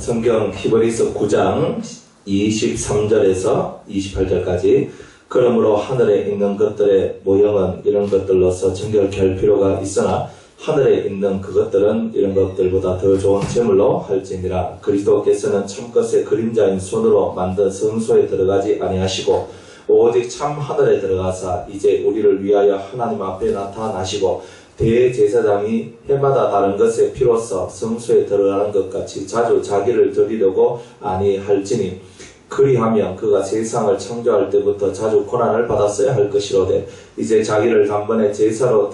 성경 히브리서 9장 23절에서 28절까지 그러므로 하늘에 있는 것들의 모형은 이런 것들로서 정결케 할 필요가 있으나 하늘에 있는 그것들은 이런 것들보다 더 좋은 제물로 할지니라. 그리스도께서는 참것의 그림자인 손으로 만든 성소에 들어가지 아니하시고 오직 참 하늘에 들어가사 이제 우리를 위하여 하나님 앞에 나타나시고 대제사장이 해마다 다른 것에 피로써 성소에 들어가는 것 같이 자주 자기를 드리려고 아니할지니 그리하면 그가 세상을 창조할 때부터 자주 고난을 받았어야 할 것이로되 이제 자기를 단번에 제사로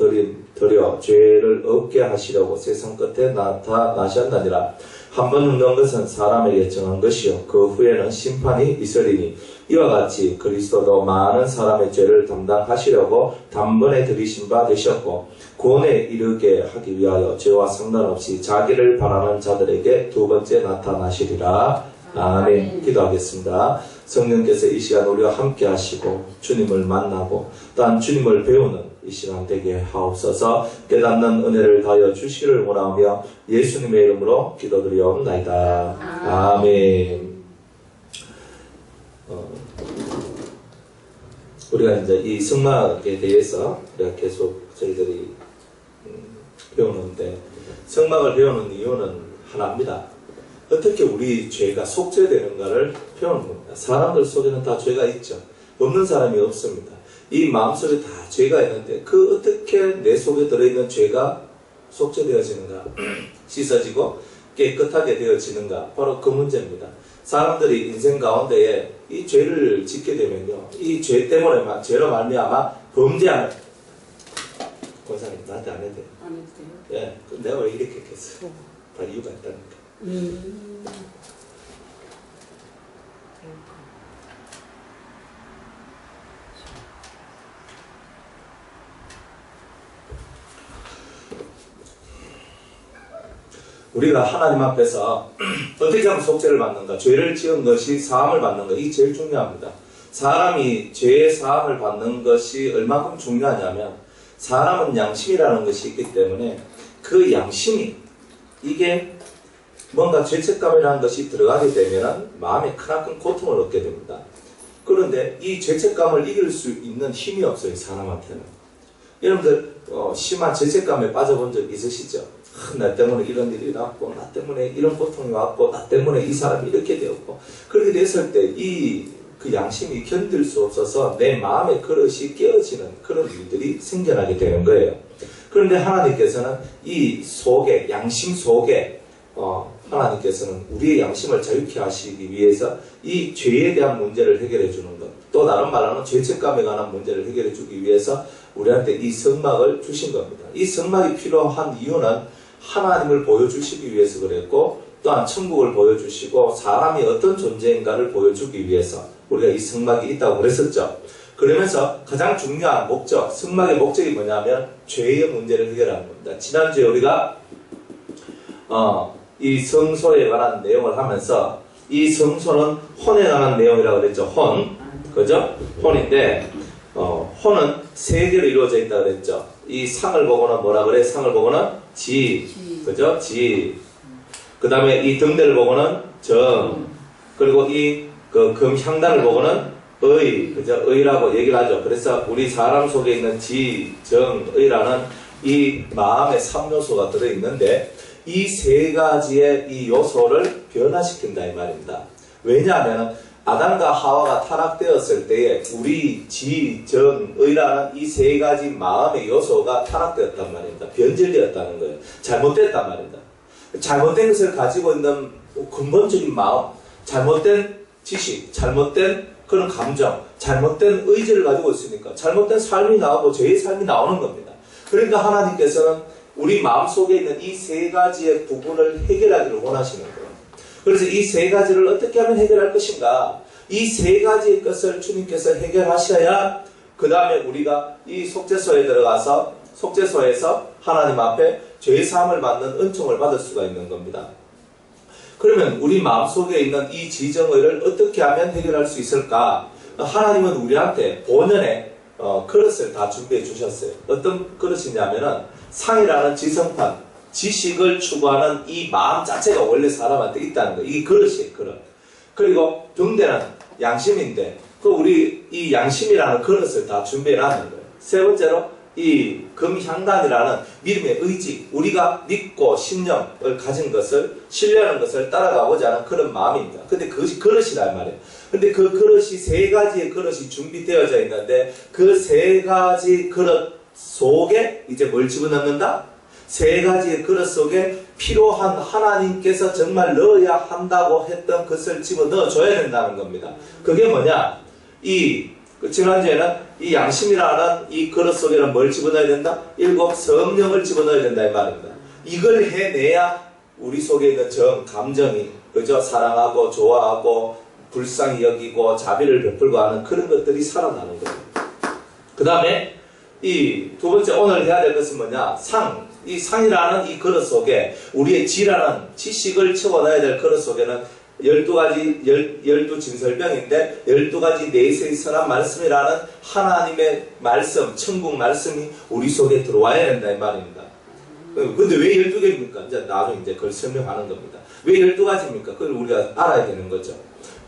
드려 죄를 없게 하시려고 세상 끝에 나타나셨느니라. 한 번 죽는 것은 사람에게 정한 것이요 그 후에는 심판이 있으리니 이와 같이 그리스도도 많은 사람의 죄를 담당하시려고 단번에 들이신 바 되셨고 구원에 이르게 하기 위하여 죄와 상관없이 자기를 바라는 자들에게 두 번째 나타나시리라. 아멘. 기도하겠습니다. 성령께서 이 시간 우리와 함께 하시고 주님을 만나고 또한 주님을 배우는 이 시간 되게 하옵소서. 깨닫는 은혜를 다하여 주시기를 원하며 예수님의 이름으로 기도드리옵나이다. 아멘. 우리가 이제 이 성막에 대해서 우리가 계속 저희들이 배우는데 성막을 배우는 이유는 하나입니다. 어떻게 우리 죄가 속죄되는가를 배우는 겁니다. 사람들 속에는 다 죄가 있죠. 없는 사람이 없습니다. 이 마음속에 다 죄가 있는데 그 어떻게 내 속에 들어있는 죄가 속죄되어지는가 씻어지고 깨끗하게 되어지는가 바로 그 문제입니다. 사람들이 인생 가운데에 이 죄를 짓게 되면요 이 죄 때문에 죄로 말미암아 범죄하는 권사님 나한테 안 해도 돼요? 안 해도 돼요? 예, 내가 왜 이렇게 했겠어요? 다 이유가 있다니까. 우리가 하나님 앞에서 어떻게 하면 속죄를 받는가? 죄를 지은 것이 사함을 받는 것, 이게 제일 중요합니다. 사람이 죄의 사함을 받는 것이 얼마큼 중요하냐면 사람은 양심이라는 것이 있기 때문에 그 양심이 이게 뭔가 죄책감이라는 것이 들어가게 되면 마음에 크나큰 고통을 얻게 됩니다. 그런데 이 죄책감을 이길 수 있는 힘이 없어요, 사람한테는. 여러분들 심한 죄책감에 빠져본 적 있으시죠? 나 때문에 이런 일이 났고 나 때문에 이런 고통이 왔고 나 때문에 이 사람이 이렇게 되었고 그렇게 됐을 때 그 양심이 견딜 수 없어서 내 마음의 그릇이 깨어지는 그런 일들이 생겨나게 되는 거예요. 그런데 하나님께서는 이 속에 양심 속에 하나님께서는 우리의 양심을 자유케 하시기 위해서 이 죄에 대한 문제를 해결해 주는 것, 또 다른 말로는 죄책감에 관한 문제를 해결해 주기 위해서 우리한테 이 성막을 주신 겁니다. 이 성막이 필요한 이유는 하나님을 보여주시기 위해서 그랬고 또한 천국을 보여주시고 사람이 어떤 존재인가를 보여주기 위해서 우리가 이 성막이 있다고 그랬었죠. 그러면서 가장 중요한 목적, 성막의 목적이 뭐냐면 죄의 문제를 해결하는 겁니다. 지난주에 우리가 이 성소에 관한 내용을 하면서 이 성소는 혼에 관한 내용이라고 그랬죠. 혼, 그죠? 혼인데 혼은 세 개로 이루어져 있다고 그랬죠. 이 상을 보고는 뭐라 그래? 상을 보고는 지, 그죠? 지. 그 다음에 이 등대를 보고는 정, 그리고 이 금향단을 보고는 의, 그죠? 의라고 얘기를 하죠. 그래서 우리 사람 속에 있는 지, 정, 의라는 이 마음의 3요소가 들어있는데 이 세 가지의 이 요소를 변화시킨다 이 말입니다. 왜냐하면 아담과 하와가 타락되었을 때에 우리 지, 정, 의라는 이 세 가지 마음의 요소가 타락되었단 말입니다. 변질되었다는 거예요. 잘못됐단 말입니다. 잘못된 것을 가지고 있는 근본적인 마음, 잘못된 지식, 잘못된 그런 감정, 잘못된 의지를 가지고 있으니까 잘못된 삶이 나오고 죄의 삶이 나오는 겁니다. 그러니까 하나님께서는 우리 마음속에 있는 이 세 가지의 부분을 해결하기를 원하시는 거예요. 그래서 이 세 가지를 어떻게 하면 해결할 것인가? 이 세 가지의 것을 주님께서 해결하셔야 그 다음에 우리가 이 속죄소에 들어가서 속죄소에서 하나님 앞에 죄사함을 받는 은총을 받을 수가 있는 겁니다. 그러면 우리 마음속에 있는 이 지정의를 어떻게 하면 해결할 수 있을까? 하나님은 우리한테 본연의 그릇을 다 준비해 주셨어요. 어떤 그릇이냐면은 상이라는 지성판, 지식을 추구하는 이 마음 자체가 원래 사람한테 있다는 거예요. 이게 그릇이에요, 그릇. 그리고 등대는 양심인데, 우리 이 양심이라는 그릇을 다 준비해 놨는 거예요. 세 번째로, 이 금향단이라는 믿음의 의지, 우리가 믿고 신념을 가진 것을, 신뢰하는 것을 따라가고자 하는 그런 마음입니다. 근데 그것이 그릇이란 말이에요. 근데 그 그릇이 세 가지의 그릇이 준비되어져 있는데, 그 세 가지 그릇 속에 이제 뭘 집어넣는다? 세 가지의 그릇 속에 필요한 하나님께서 정말 넣어야 한다고 했던 것을 집어넣어 줘야 된다는 겁니다. 그게 뭐냐? 지난주에는 이 양심이라는 이 그릇 속에는 뭘 집어넣어야 된다? 7 성령을 집어넣어야 된다 이 말입니다. 이걸 해내야 우리 속에 있는 감정이, 그죠? 사랑하고 좋아하고 불쌍히 여기고 자비를 베풀고 하는 그런 것들이 살아나는 거예요. 그 다음에 이 두 번째 오늘 해야 될 것은 뭐냐? 이 상이라는 이 그릇 속에 우리의 지라는 지식을 채워넣어야 될 그릇 속에는 12가지, 12진설병인데 12가지 내세의 선한 말씀이라는 하나님의 말씀, 천국 말씀이 우리 속에 들어와야 된다 이 말입니다. 근데 왜 12개입니까? 이제 나중에 이제 그걸 설명하는 겁니다. 왜 12가지입니까? 그걸 우리가 알아야 되는 거죠.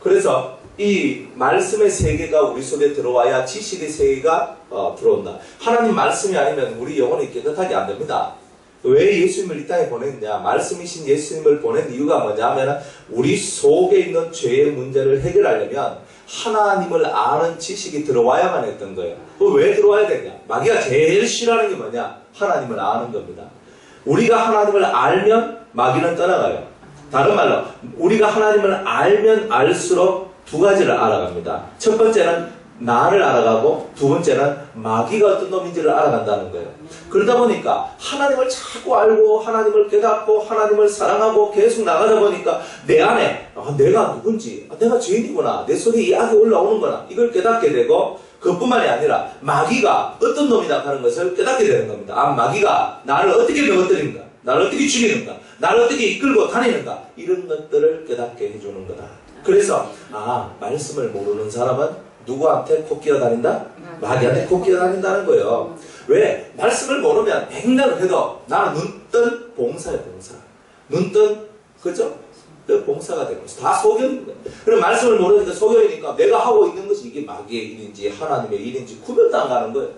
그래서 이 말씀의 세계가 우리 속에 들어와야 지식의 세계가 들어온다. 하나님 말씀이 아니면 우리 영혼이 깨끗하게 안 됩니다. 왜 예수님을 이 땅에 보냈냐? 말씀이신 예수님을 보낸 이유가 뭐냐면 우리 속에 있는 죄의 문제를 해결하려면 하나님을 아는 지식이 들어와야만 했던 거예요. 왜 들어와야 되냐? 마귀가 제일 싫어하는 게 뭐냐? 하나님을 아는 겁니다. 우리가 하나님을 알면 마귀는 떠나가요. 다른 말로 우리가 하나님을 알면 알수록 두 가지를 알아갑니다. 첫 번째는 나를 알아가고 두 번째는 마귀가 어떤 놈인지를 알아간다는 거예요. 그러다 보니까 하나님을 자꾸 알고 하나님을 깨닫고 하나님을 사랑하고 계속 나가다 보니까 내 안에 내가 누군지, 내가 죄인이구나, 내 속에 이 악이 올라오는구나, 이걸 깨닫게 되고 그것뿐만이 아니라 마귀가 어떤 놈이다 하는 것을 깨닫게 되는 겁니다. 마귀가 나를 어떻게 넘어뜨리는가, 나를 어떻게 죽이는가, 나를 어떻게 이끌고 다니는가, 이런 것들을 깨닫게 해주는 거다. 그래서 말씀을 모르는 사람은 누구한테 코 끼어 다닌다? 마귀한테 코 끼어 다닌다는 거예요. 왜? 말씀을 모르면 백날 해도 나는 눈뜬 봉사예요, 봉사. 눈뜬, 그죠? 그 봉사가 되는 거죠. 다 소견입니다. 그럼 말씀을 모르니까 소견이니까 내가 하고 있는 것이 이게 마귀의 일인지 하나님의 일인지 구별도 안 가는 거예요.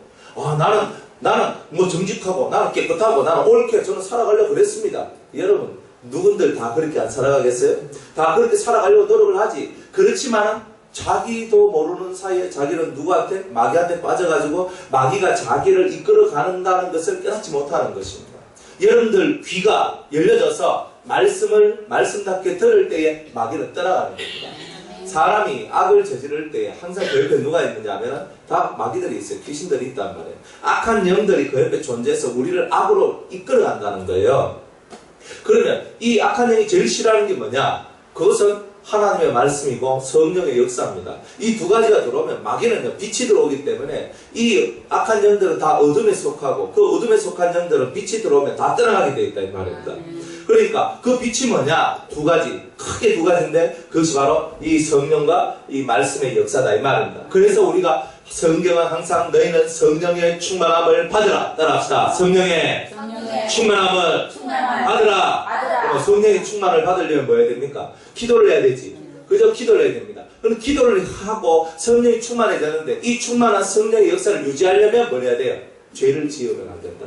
나는 뭐 정직하고 나는 깨끗하고 나는 옳게 저는 살아가려고 그랬습니다. 여러분, 누군들 다 그렇게 안 살아가겠어요? 다 그렇게 살아가려고 노력을 하지. 그렇지만은 자기도 모르는 사이에 자기는 누구한테? 마귀한테 빠져가지고 마귀가 자기를 이끌어 가는다는 것을 깨닫지 못하는 것입니다. 여러분들 귀가 열려져서 말씀을 말씀답게 들을 때에 마귀는 떠나가는 겁니다. 사람이 악을 저지를 때에 항상 그 옆에 누가 있느냐 하면 다 마귀들이 있어요. 귀신들이 있단 말이에요. 악한 영들이 그 옆에 존재해서 우리를 악으로 이끌어 간다는 거예요. 그러면 이 악한 영이 제일 싫어하는 게 뭐냐? 그것은 하나님의 말씀이고 성령의 역사입니다. 이 두 가지가 들어오면 마귀는 빛이 들어오기 때문에 이 악한 영들은 다 어둠에 속하고 그 어둠에 속한 영들은 빛이 들어오면 다 떠나가게 되어 있다 이 말입니다. 그러니까 그 빛이 뭐냐? 두 가지, 크게 두 가지인데 그것이 바로 이 성령과 이 말씀의 역사다 이 말입니다. 그래서 우리가 성경은 항상 너희는 성령의 충만함을 받으라. 따라합시다. 성령의 충만함을 받으라. 성령의 충만을 받으려면 뭐 해야 됩니까? 기도를 해야 되지. 그죠? 기도를 해야 됩니다. 그럼 기도를 하고 성령이 충만해졌는데 이 충만한 성령의 역사를 유지하려면 뭘 해야 돼요? 죄를 지으면 안 된다.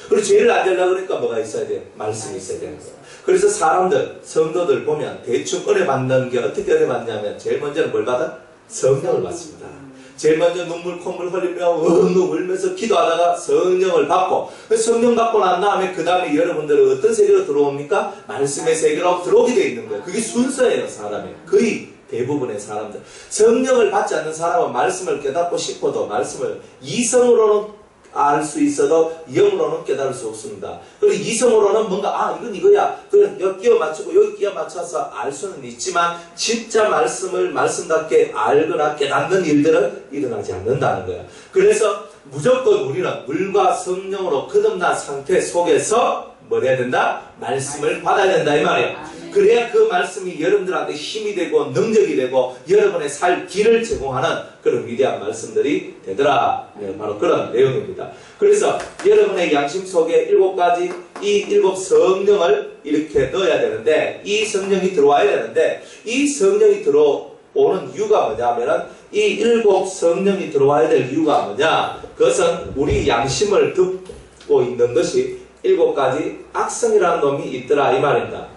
그리고 죄를 안 되려고 그러니까 뭐가 있어야 돼요? 말씀이 있어야 되는 거예요. 그래서 사람들, 성도들 보면 대충 은혜 받는 게 어떻게 은혜 받냐면 제일 먼저는 뭘 받아? 성령을 받습니다. 제일 먼저 눈물 콧물 흘리며 울면서 기도하다가 성령을 받고 성령 받고 난 다음에 그 다음에 여러분들은 어떤 세계로 들어옵니까? 말씀의 세계로 들어오게 되어 있는 거예요. 그게 순서예요. 사람의 거의 대부분의 사람들. 성령을 받지 않는 사람은 말씀을 깨닫고 싶어도 말씀을 이성으로는 알 수 있어도 영으로는 깨달을 수 없습니다. 그리고 이성으로는 뭔가 이건 이거야. 여기 끼워 맞추고 여기 끼워 맞춰서 알 수는 있지만 진짜 말씀을 말씀답게 알거나 깨닫는 일들은 일어나지 않는다는 거예요. 그래서 무조건 우리는 물과 성령으로 거듭난 상태 속에서 뭘 해야 된다? 말씀을 받아야 된다 이 말이에요. 그래야 그 말씀이 여러분들한테 힘이 되고 능력이 되고 여러분의 살 길을 제공하는 그런 위대한 말씀들이 되더라. 네, 바로 그런 내용입니다. 그래서 여러분의 양심 속에 7가지 이 일곱 성령을 이렇게 넣어야 되는데, 이 성령이 들어와야 되는데, 이 성령이 들어오는 이유가 뭐냐면은, 이 일곱 성령이 들어와야 될 이유가 뭐냐? 그것은 우리 양심을 덮고 있는 것이 일곱 가지 악성이라는 놈이 있더라 이 말입니다.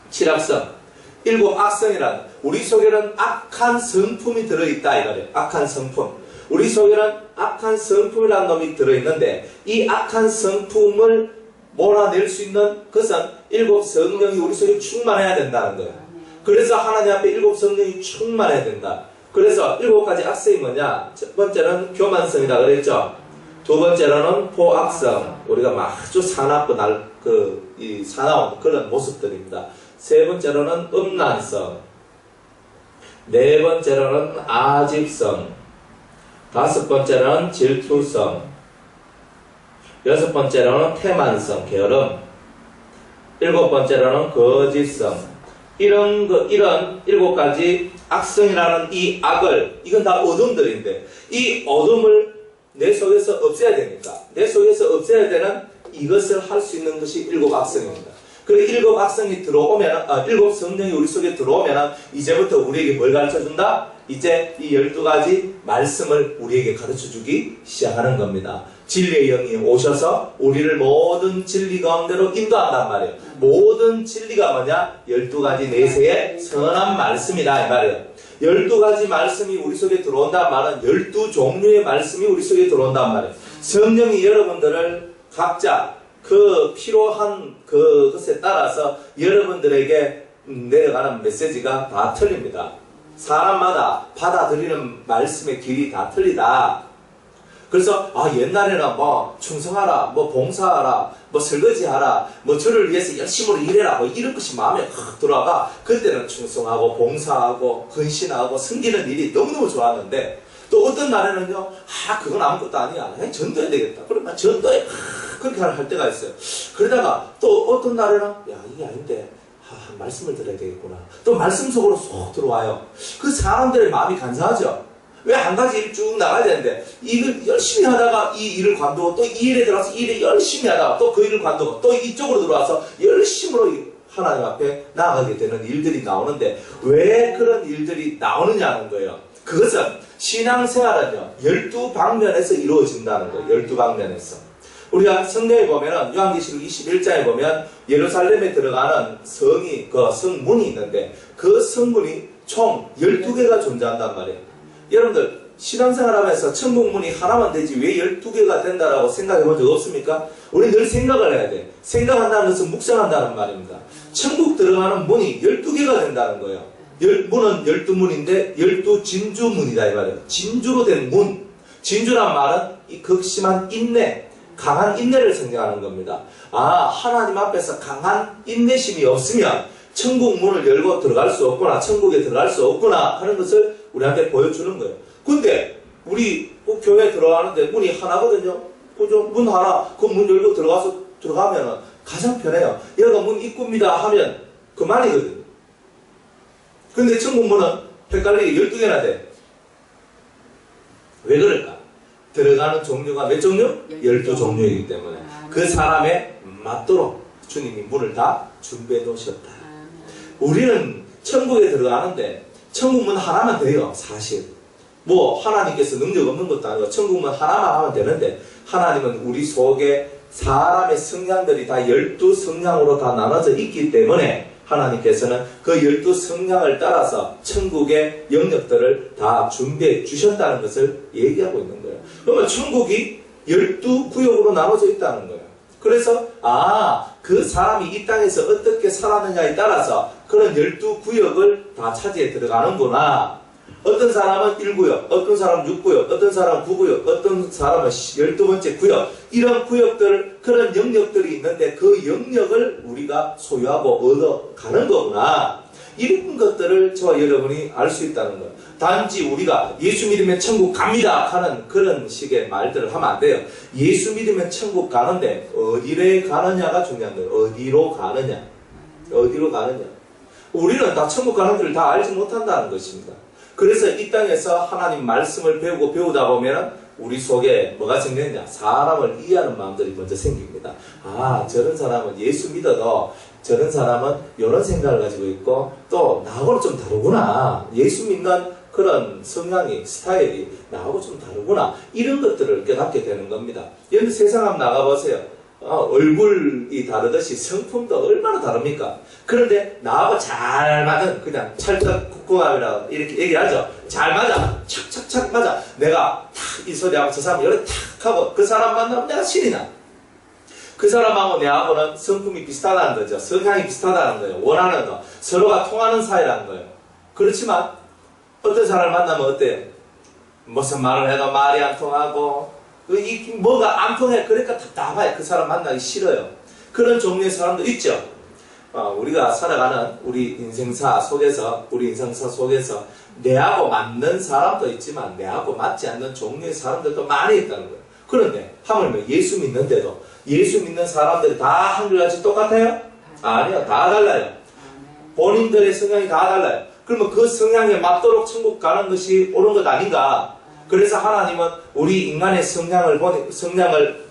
칠악성. 일곱 악성이란, 우리 속에는 악한 성품이 들어있다 이 말이에요. 악한 성품. 우리 속에는 악한 성품이라는 놈이 들어있는데, 이 악한 성품을 몰아낼 수 있는 것은 일곱 성령이 우리 속에 충만해야 된다는 거예요. 그래서 하나님 앞에 일곱 성령이 충만해야 된다. 그래서 일곱 가지 악성이 뭐냐? 첫 번째는 교만성이다 그랬죠. 두 번째로는 포악성. 우리가 아주 사납고 사나운 그런 모습들입니다. 세 번째로는 음란성. 네 번째로는 아집성. 다섯 번째로는 질투성. 여섯 번째로는 태만성, 게으름. 일곱 번째로는 거짓성. 이런 일곱 가지 악성이라는 이 악을, 이건 다 어둠들인데, 이 어둠을 내 속에서 없애야 되니까, 내 속에서 없애야 되는 이것을 할 수 있는 것이 일곱 악성입니다. 그리고 일곱 악성이 들어오면, 일곱 성령이 우리 속에 들어오면, 이제부터 우리에게 뭘 가르쳐 준다? 이제 이 12가지 말씀을 우리에게 가르쳐 주기 시작하는 겁니다. 진리의 영이 오셔서 우리를 모든 진리 가운데로 인도한단 말이에요. 모든 진리가 뭐냐? 12가지 내세의 선한 말씀이다 이 말이에요. 12가지 말씀이 우리 속에 들어온다는 말은 12종류의 말씀이 우리 속에 들어온단 말이에요. 성령이 여러분들을 각자 그 필요한 그것에 따라서 여러분들에게 내려가는 메시지가 다 틀립니다. 사람마다 받아들이는 말씀의 길이 다 틀리다. 그래서 옛날에는 뭐 충성하라, 뭐 봉사하라, 뭐 설거지하라, 뭐 저를 위해서 열심으로 일해라, 뭐 이런 것이 마음에 확 들어와가 그때는 충성하고 봉사하고 헌신하고 섬기는 일이 너무너무 좋았는데, 또 어떤 날에는요, 그건 아무것도 아니야, 전도해야 되겠다. 그러면 전도해 그렇게 할 때가 있어요. 그러다가 또 어떤 날에는 이게 아닌데 말씀을 들어야 되겠구나. 또 말씀 속으로 쏙 들어와요. 그 사람들의 마음이 간사하죠. 왜 한 가지 일 쭉 나가야 되는데, 이걸 열심히 하다가 이 일을 관두고, 또 이 일에 들어가서 이 일을 열심히 하다가 또 그 일을 관두고, 또 이쪽으로 들어와서 열심으로 하나님 앞에 나아가게 되는 일들이 나오는데, 왜 그런 일들이 나오느냐는 거예요. 그것은 신앙생활은요, 12방면에서 이루어진다는 거예요. 12방면에서. 우리가 성경에 보면은, 요한계시록 21장에 보면, 예루살렘에 들어가는 성이, 그 성문이 있는데, 그 성문이 총 12개가 존재한단 말이에요. 여러분들, 신앙생활 하면서 천국문이 하나만 되지 왜 12개가 된다라고 생각해 본 적 없습니까? 우리 늘 생각을 해야 돼. 생각한다는 것은 묵상한다는 말입니다. 천국 들어가는 문이 12개가 된다는 거예요. 문은 12문인데 12진주문이다 이 말이에요. 진주로 된 문. 진주란 말은 이 극심한 인내, 강한 인내를 상징하는 겁니다. 하나님 앞에서 강한 인내심이 없으면 천국 문을 열고 들어갈 수 없구나, 천국에 들어갈 수 없구나 하는 것을 우리한테 보여주는 거예요. 근데 우리 교회 들어가는데 문이 하나거든요. 그죠? 문 하나, 그 문 열고 들어가면 가장 편해요. 여기가 문 입구입니다 하면 그만이거든요. 근데 천국 문은 헷갈리게 12개나 돼. 왜 그럴까? 들어가는 종류가 몇 종류? 12종류이기 때문에 그 사람에 맞도록 주님이 문을 다 준비해 놓으셨다. 우리는 천국에 들어가는데 천국문 하나만 돼요. 사실 뭐 하나님께서 능력 없는 것도 아니고 천국문 하나만 하면 되는데, 하나님은 우리 속에 사람의 성향들이 다 12성향으로 다 나눠져 있기 때문에 하나님께서는 그 12성향을 따라서 천국의 영역들을 다 준비해 주셨다는 것을 얘기하고 있는 거예요. 그러면 천국이 12구역으로 나눠져 있다는 거예요. 그래서 그 사람이 이 땅에서 어떻게 살았느냐에 따라서 그런 12구역을 다 차지해 들어가는구나. 어떤 사람은 1구역, 어떤 사람은 6구역, 어떤 사람은 9구역, 어떤 사람은 12번째 구역, 이런 구역들, 그런 영역들이 있는데 그 영역을 우리가 소유하고 얻어가는 거구나. 이런 것들을 저와 여러분이 알 수 있다는 거예요. 단지 우리가 예수 믿으면 천국 갑니다 하는 그런 식의 말들을 하면 안 돼요. 예수 믿으면 천국 가는데 어디로 가느냐가 중요한 거예요. 어디로 가느냐. 어디로 가느냐. 우리는 다 천국 가는 길을 다 알지 못한다는 것입니다. 그래서 이 땅에서 하나님 말씀을 배우고 배우다 보면 우리 속에 뭐가 생기느냐? 사람을 이해하는 마음들이 먼저 생깁니다. 아, 저런 사람은 예수 믿어도 저런 사람은 이런 생각을 가지고 있고 또 나하고는 좀 다르구나. 예수 믿는 그런 성향이, 스타일이 나하고 좀 다르구나. 이런 것들을 깨닫게 되는 겁니다. 여러분 세상 한번 나가보세요. 얼굴이 다르듯이 성품도 얼마나 다릅니까? 그런데 나하고 잘 맞은 그냥 찰떡궁합이라고 이렇게 얘기하죠. 잘 맞아. 착착착 맞아. 내가 탁 이 소리하고 저 사람 이렇게 탁 하고 그 사람 만나면 내가 신이 나. 그 사람하고 내하고는 성품이 비슷하다는 거죠. 성향이 비슷하다는 거예요. 원하는 거. 서로가 통하는 사이라는 거예요. 그렇지만 어떤 사람을 만나면 어때요? 무슨 말을 해도 말이 안 통하고 뭐가 안 통해. 그러니까 답답해. 그 사람 만나기 싫어요. 그런 종류의 사람도 있죠. 우리가 살아가는 우리 인생사 속에서 내하고 맞는 사람도 있지만 내하고 맞지 않는 종류의 사람들도 많이 있다는 거예요. 그런데 하물며 예수 믿는데도 예수 믿는 사람들이 다 한결같이 똑같아요? 아니요. 다 달라요. 본인들의 성향이 다 달라요. 그러면 그 성향에 맞도록 천국 가는 것이 옳은 것 아닌가? 그래서 하나님은 우리 인간의 성향을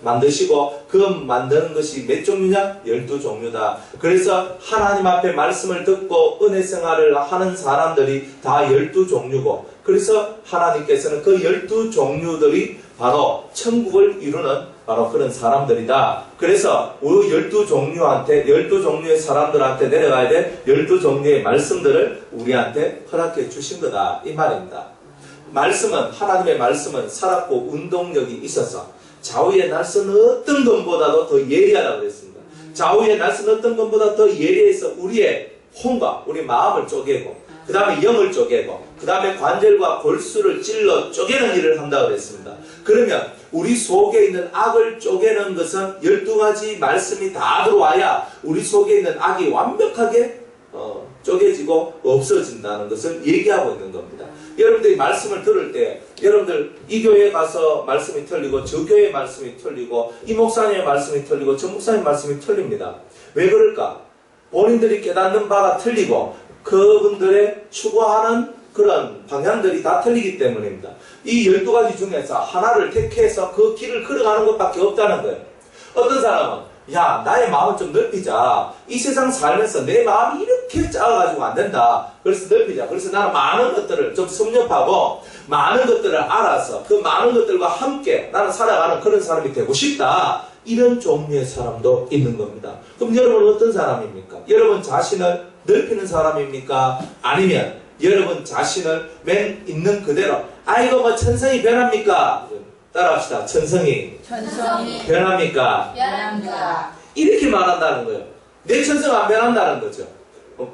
만드시고 그 만드는 것이 몇 종류냐? 12종류다. 그래서 하나님 앞에 말씀을 듣고 은혜 생활을 하는 사람들이 다 12종류고 그래서 하나님께서는 그 12종류들이 바로 천국을 이루는 바로 그런 사람들이다. 그래서 우리 12종류의 사람들한테 내려가야 될 12종류의 말씀들을 우리한테 허락해 주신 거다. 이 말입니다. 하나님의 말씀은 살았고 운동력이 있어서 좌우의 날선 어떤 것보다도 더 예리하다고 그랬습니다. 좌우의 날선 어떤 것보다 더 예리해서 우리의 혼과 우리 마음을 쪼개고 그 다음에 영을 쪼개고 그 다음에 관절과 골수를 찔러 쪼개는 일을 한다고 그랬습니다. 그러면 우리 속에 있는 악을 쪼개는 것은 12가지 말씀이 다 들어와야 우리 속에 있는 악이 완벽하게 쪼개지고 없어진다는 것을 얘기하고 있는 겁니다. 여러분들이 말씀을 들을 때 여러분들 이 교회에 가서 말씀이 틀리고 저 교회의 말씀이 틀리고 이 목사님의 말씀이 틀리고 저 목사님의 말씀이 틀립니다. 왜 그럴까? 본인들이 깨닫는 바가 틀리고 그분들의 추구하는 그런 방향들이 다 틀리기 때문입니다. 이 12가지 중에서 하나를 택해서 그 길을 걸어가는 것밖에 없다는 거예요. 어떤 사람은 야, 나의 마음을 좀 넓히자. 이 세상 살면서 내 마음이 이렇게 작아가지고 안 된다. 그래서 넓히자. 그래서 나는 많은 것들을 좀 섭렵하고 많은 것들을 알아서 그 많은 것들과 함께 나는 살아가는 그런 사람이 되고 싶다. 이런 종류의 사람도 있는 겁니다. 그럼 여러분은 어떤 사람입니까? 여러분 자신을 넓히는 사람입니까? 아니면 여러분 자신을 맨 있는 그대로 아이고 뭐 천성이 변합니까? 따라합시다. 천성이 변합니까? 변합니다. 이렇게 말한다는 거예요. 내 천성 안 변한다는 거죠.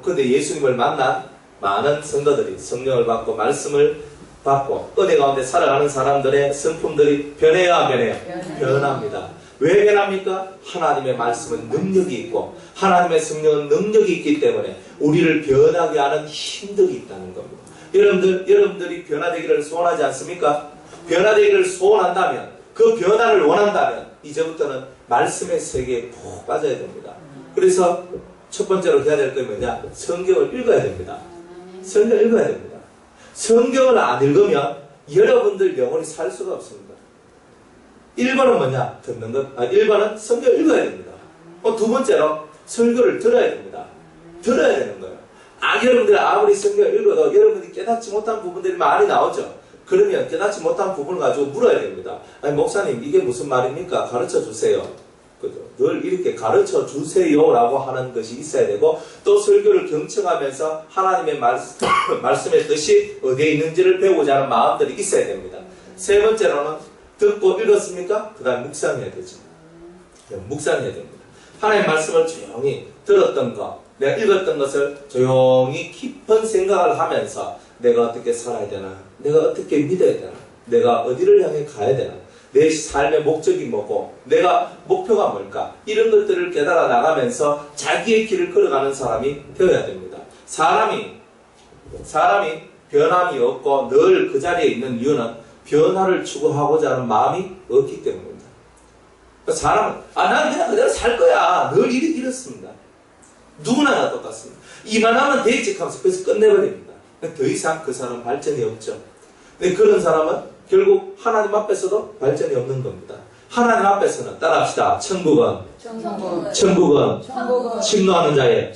근데 예수님을 만난 많은 성도들이 성령을 받고 말씀을 받고 은혜 가운데 살아가는 사람들의 성품들이 변해요, 안 변해요? 변합니다. 왜 변합니까? 하나님의 말씀은 능력이 있고 하나님의 성령은 능력이 있기 때문에 우리를 변하게 하는 힘들이 있다는 겁니다. 여러분들이 변화되기를 소원하지 않습니까? 변화되기를 소원한다면 그 변화를 원한다면 이제부터는 말씀의 세계에 푹 빠져야 됩니다. 그래서 첫 번째로 해야 될 건 뭐냐? 성경을 읽어야 됩니다. 성경을 읽어야 됩니다. 성경을 안 읽으면 여러분들 영혼이 살 수가 없습니다. 1번은 뭐냐? 듣는 것. 1번은 성경을 읽어야 됩니다. 두 번째로 설교를 들어야 됩니다. 들어야 되는 거예요. 여러분들이 아무리 성경을 읽어도 여러분들이 깨닫지 못한 부분들이 많이 나오죠. 그러면 깨닫지 못한 부분을 가지고 물어야 됩니다. 아니 목사님 이게 무슨 말입니까? 가르쳐 주세요. 그죠? 늘 이렇게 가르쳐 주세요라고 하는 것이 있어야 되고 또 설교를 경청하면서 하나님의 말씀의 뜻이 어디에 있는지를 배우고자 하는 마음들이 있어야 됩니다. 세 번째로는 듣고 읽었습니까? 그 다음 묵상해야 되죠. 묵상해야 됩니다. 하나님의 말씀을 조용히 들었던 것, 내가 읽었던 것을 조용히 깊은 생각을 하면서 내가 어떻게 살아야 되나? 내가 어떻게 믿어야 되나? 내가 어디를 향해 가야 되나? 내 삶의 목적이 뭐고 내가 목표가 뭘까? 이런 것들을 깨달아 나가면서 자기의 길을 걸어가는 사람이 되어야 됩니다. 사람이 변함이 없고 늘 그 자리에 있는 이유는 변화를 추구하고자 하는 마음이 없기 때문입니다. 사람은 나는 그냥 그대로 살 거야. 늘 이렇습니다. 누구나 다 똑같습니다. 이만하면 대책하면서 그래서 끝내버립니다. 더 이상 그 사람 발전이 없죠. 근데 그런 사람은 결국 하나님 앞에서도 발전이 없는 겁니다. 하나님 앞에서는 따라합시다. 천국은 침노하는 자의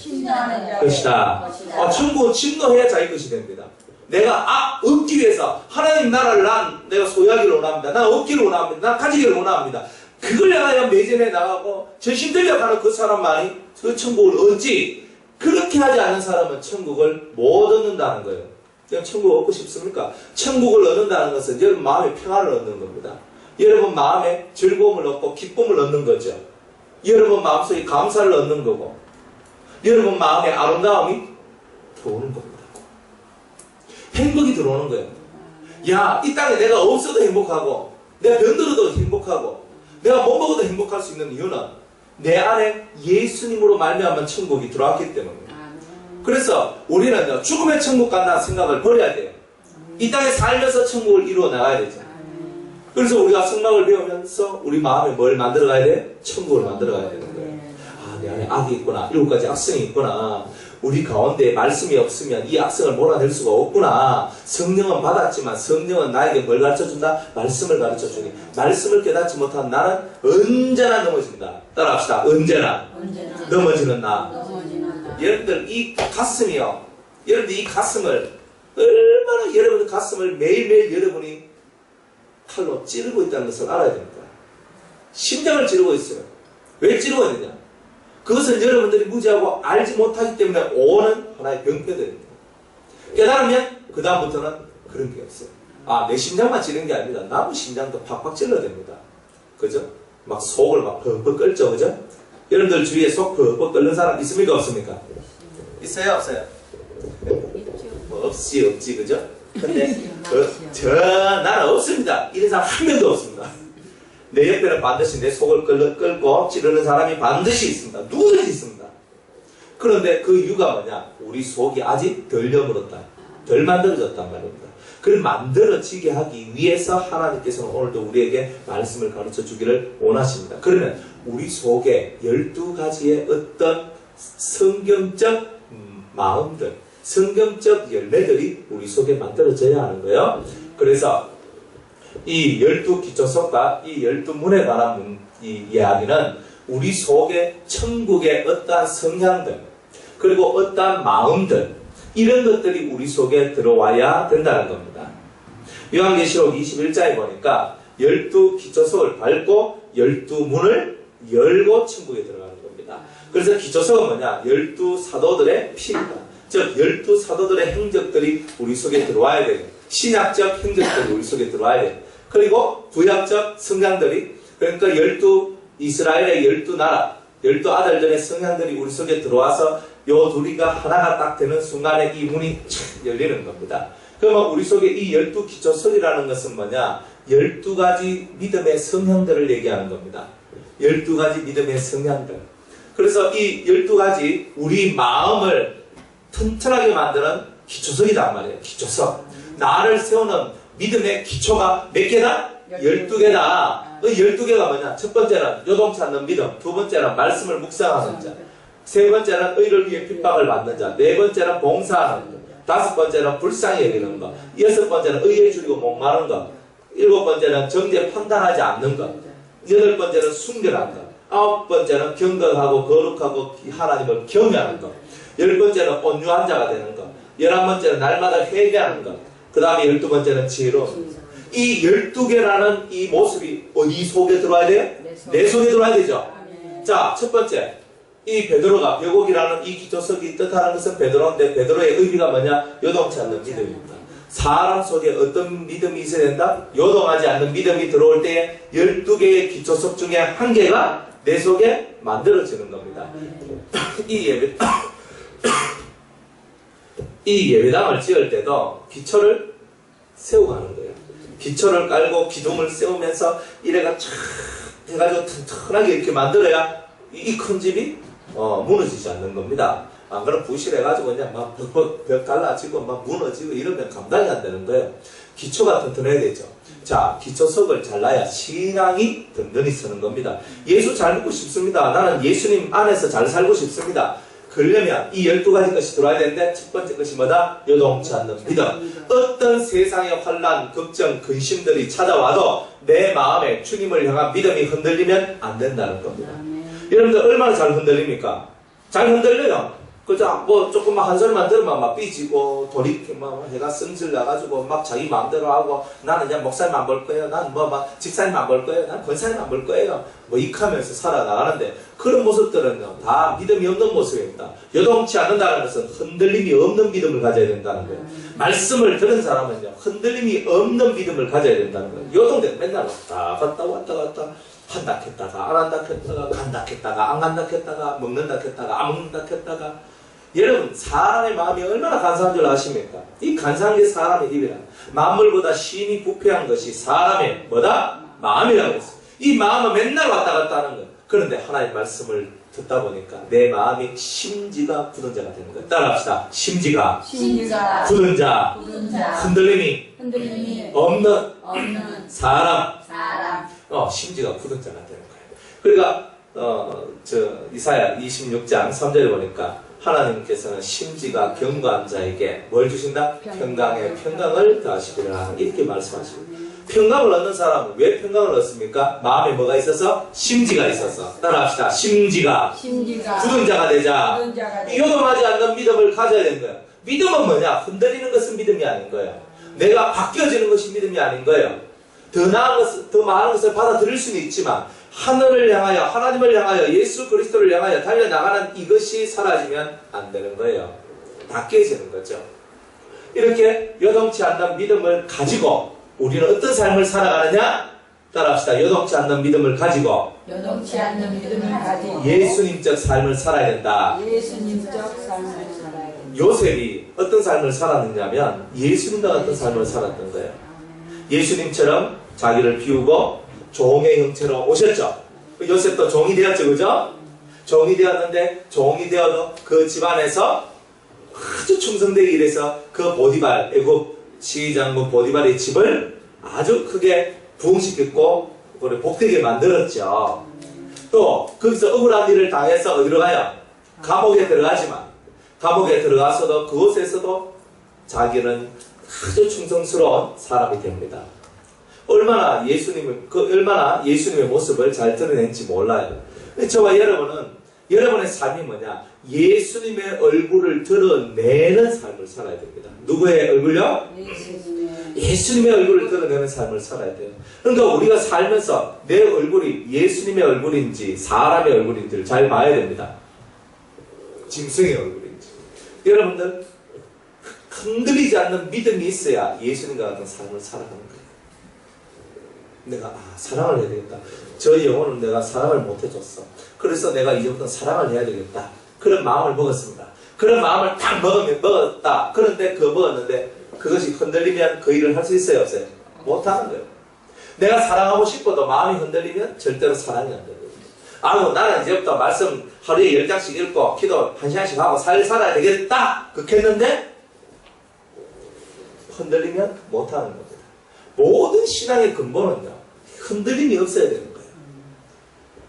것이다. 천국은 침노해야 자기 것이 됩니다. 내가 얻기 위해서 하나님 나라를 내가 소유하기를 원합니다. 난 얻기를 원합니다. 난 가지기를 원합니다. 그걸 향하여 매진해 나가고 전심 들려가는 그 사람만이 그 천국을 얻지, 그렇게 하지 않는 사람은 천국을 못 얻는다는 거예요. 그냥 천국을 얻고 싶습니까? 천국을 얻는다는 것은 여러분 마음의 평안을 얻는 겁니다. 여러분 마음에 즐거움을 얻고 기쁨을 얻는 거죠. 여러분 마음속에 감사를 얻는 거고, 여러분 마음에 아름다움이 들어오는 겁니다. 행복이 들어오는 거예요. 야, 이 땅에 내가 없어도 행복하고, 내가 병들어도 행복하고, 내가 못 먹어도 행복할 수 있는 이유는 내 안에 예수님으로 말미암아 천국이 들어왔기 때문입니다. 그래서 우리는 죽음의 천국 간다는 생각을 버려야 돼요. 이 땅에 살면서 천국을 이루어 나가야 되죠. 그래서 우리가 성막을 배우면서 우리 마음에 뭘 만들어 가야 돼? 천국을 만들어 가야 되는 거예요. 내 안에 악이 있구나. 7가지 악성이 있구나. 우리 가운데 말씀이 없으면 이 악성을 몰아낼 수가 없구나. 성령은 받았지만 성령은 나에게 뭘 가르쳐준다? 말씀을 가르쳐주니. 말씀을 깨닫지 못한 나는 언제나 넘어진다. 따라합시다. 언제나 넘어지는 나. 여러분들 이 가슴이요. 여러분들 이 가슴을 얼마나 여러분의 가슴을 매일매일 여러분이 칼로 찌르고 있다는 것을 알아야 됩니다. 심장을 찌르고 있어요. 왜 찌르고 있느냐? 그것을 여러분들이 무지하고 알지 못하기 때문에 오는 하나의 병폐들입니다. 깨달으면 그 다음부터는 그런 게 없어요. 내 심장만 찌르는 게 아닙니다. 남의 심장도 팍팍 찔러야 됩니다. 그죠? 막 속을 막 벅벅 끓죠. 그죠? 여러분들 주위에 속 벅벅 끓는 사람 있습니까? 없습니까? 있어요? 없어요? 뭐 없지 그죠? 근데 나는 없습니다. 이런 사람 한 명도 없습니다. 내 옆에는 반드시 내 속을 끓고 찌르는 사람이 반드시 있습니다. 누구든지 있습니다. 그런데 그 이유가 뭐냐? 우리 속이 아직 덜 여물었다. 덜 만들어졌단 말입니다. 그걸 만들어지게 하기 위해서 하나님께서는 오늘도 우리에게 말씀을 가르쳐 주기를 원하십니다. 그러면 우리 속에 12가지의 어떤 성경적 마음들, 성경적 열매들이 우리 속에 만들어져야 하는 거예요. 그래서 이 12기초석과 이 12문에 관한 이 이야기는 우리 속에 천국의 어떠한 성향들, 그리고 어떠한 마음들, 이런 것들이 우리 속에 들어와야 된다는 겁니다. 요한계시록 21장에 보니까 12기초석을 밟고 12문을 열고 천국에 들어가는 겁니다. 그래서 기초석은 뭐냐? 12사도들의 피입니다. 즉 12사도들의 행적들이 우리 속에 들어와야 돼요. 신약적 행적들이 우리 속에 들어와야 돼요. 그리고 구약적 성향들이, 그러니까 이스라엘의 12나라, 12아들들의 성향들이 우리 속에 들어와서 요 둘이가 하나가 딱 되는 순간에 이 문이 착 열리는 겁니다. 그러면 우리 속에 이 12기초석이라는 것은 뭐냐? 12가지 믿음의 성향들을 얘기하는 겁니다. 12가지 믿음의 성향들. 그래서 이 12가지 우리 마음을 튼튼하게 만드는 기초석이란 말이에요. 기초석. 나를 세우는 믿음의 기초가 몇 개다? 12개다. 그 12개가 뭐냐? 첫 번째는 요동치 않는 믿음. 두 번째는 말씀을 묵상하는 자. 세 번째는 의를 위해 핍박을 받는 자. 네 번째는 봉사하는 것. 다섯 번째는 불쌍히 여기는 것. 여섯 번째는 의에 줄이고 목마른 것. 일곱 번째는 정죄 판단하지 않는 것. 여덟 번째는 순결한 것. 아홉 번째는 경건하고 거룩하고 하나님을 경외하는 것. 열 번째는 온유한 자가 되는 것. 11번째는 날마다 회개하는 것. 그 다음에 12번째는 지혜로운 것. 이 12개라는 이 모습이 어디 속에 들어와야 돼요? 내 속에 들어와야 되죠. 자, 첫 번째, 이 베드로가 벽옥이라는 이 기초석이 뜻하는 것은 베드로인데, 베드로의 의미가 뭐냐? 요동치 않는 믿음입니다. 사람 속에 어떤 믿음이 있어야 된다? 요동하지 않는 믿음이 들어올 때에 12개의 기초석 중에 한 개가 내 속에 만들어지는 겁니다. 이 예배당을 지을 때도 기초를 세우고 하는 거예요. 기초를 깔고 기둥을 세우면서 이래가 촥 해가지고 튼튼하게 이렇게 만들어야 이 큰 집이 무너지지 않는 겁니다. 안 그러면 부실해가지고 그냥 막 벽 갈라지고 막 무너지고 이러면 감당이 안 되는 거예요. 기초가 튼튼해야 되죠. 자, 기초석을 잘라야 신앙이 든든히 서는 겁니다. 예수 잘 믿고 싶습니다. 나는 예수님 안에서 잘 살고 싶습니다. 그러려면 이 12가지 것이 들어와야 되는데 첫 번째 것이 뭐다? 요동치 않는 믿음. 어떤 세상의 환란, 걱정, 근심들이 찾아와도 내 마음에 주님을 향한 믿음이 흔들리면 안 된다는 겁니다. 여러분들 얼마나 잘 흔들립니까? 잘 흔들려요. 그죠? 뭐 조금만 한 소리만 들으면 막 삐지고 돌이키면 해가 승질 나가지고 막 자기 마음대로 하고 나는 그냥 목사님 안 볼 거예요. 나는 뭐 막 직사님 안 볼 거예요. 나는 권사님 안 볼 거예요. 뭐 익하면서 살아나가는데 그런 모습들은요 다 믿음이 없는 모습입니다. 요동치 않는다는 것은 흔들림이 없는 믿음을 가져야 된다는 거예요. 말씀을 들은 사람은요 흔들림이 없는 믿음을 가져야 된다는 거예요. 요동되면 맨날 왔다 갔다 왔다 갔다 한다 했다가 안 한다 했다가 간다 했다가 안 간다 했다가 먹는다 했다가 안 먹는다 했다가 여러분 사람의 마음이 얼마나 간사한 줄 아십니까? 이 간사한 게 사람의 입이라. 만물보다 심히 부패한 것이 사람의 뭐다? 마음이라고 했어요. 이 마음은 맨날 왔다 갔다 하는 거예요. 그런데 하나님의 말씀을 듣다 보니까 내 마음이 심지가 굳은 자가 되는 거예요. 따라합시다. 심지가 굳은 자, 흔들림이 없는 사람. 심지가 굳은 자가 되는 거예요. 그러니까 이사야 26장 3절에 보니까 하나님께서는 심지가 견고한 자에게 뭘 주신다? 평강의 평강을 더하시리라 이렇게 말씀하십니다. 평강을 얻는 사람은 왜 평강을 얻습니까? 마음에 뭐가 있어서? 심지가 있어서. 따라합시다. 심지가 굳은 자가 되자. 요동하지 않는 믿음을 가져야 되는 거예요. 믿음은 뭐냐? 흔들리는 것은 믿음이 아닌 거예요. 내가 바뀌어지는 것이 믿음이 아닌 거예요. 더 나은 것을, 더 많은 것을 받아들일 수는 있지만 하늘을 향하여, 하나님을 향하여, 예수 그리스도를 향하여 달려나가는 이것이 사라지면 안 되는 거예요. 바뀌어지는 거죠. 이렇게 요동치 않는 믿음을 가지고 우리는 어떤 삶을 살아가느냐? 따라합시다. 요동치 않는 믿음을 가지고 예수님적 삶을 살아야 된다. 요셉이 어떤 삶을 살았느냐면 예수님과 같은 삶을 살았던 거예요. 예수님처럼 자기를 비우고 종의 형체로 오셨죠. 요셉도 종이 되었죠. 그죠? 종이 되었는데 종이 되어도 그 집안에서 아주 충성되게 일해서 그 보디발, 애굽 시장군 보디발의 집을 아주 크게 부흥시켰고 복되게 만들었죠. 또 거기서 억울한 일을 당해서 어디로 가요? 감옥에 들어가지만 감옥에 들어가서도 그곳에서도 자기는 아주 충성스러운 사람이 됩니다. 얼마나 예수님의 모습을 잘 드러낸지 몰라요. 저와 여러분의 삶이 뭐냐? 예수님의 얼굴을 드러내는 삶을 살아야 됩니다. 누구의 얼굴요? 예수님의 얼굴을 드러내는 삶을 살아야 돼요. 그러니까 우리가 살면서 내 얼굴이 예수님의 얼굴인지 사람의 얼굴인지를 잘 봐야 됩니다. 짐승의 얼굴인지. 여러분들 흔들리지 않는 믿음이 있어야 예수님과 같은 삶을 살아가는 거예요. 내가 사랑을 해야 되겠다. 저 영혼은 내가 사랑을 못 해줬어. 그래서 내가 이제부터 사랑을 해야 되겠다. 그런 마음을 먹었습니다. 그런 마음을 딱 먹었다. 그런데 먹었는데 그것이 흔들리면 그 일을 할 수 있어요? 없어요? 못하는 거예요. 내가 사랑하고 싶어도 마음이 흔들리면 절대로 사랑이 안 돼요. 나는 이제부터 말씀 하루에 10장씩 읽고 기도 1시간씩 하고 살아야 되겠다. 그렇게 했는데 흔들리면 못하는 겁니다. 모든 신앙의 근본은요, 흔들림이 없어야 되는 거예요.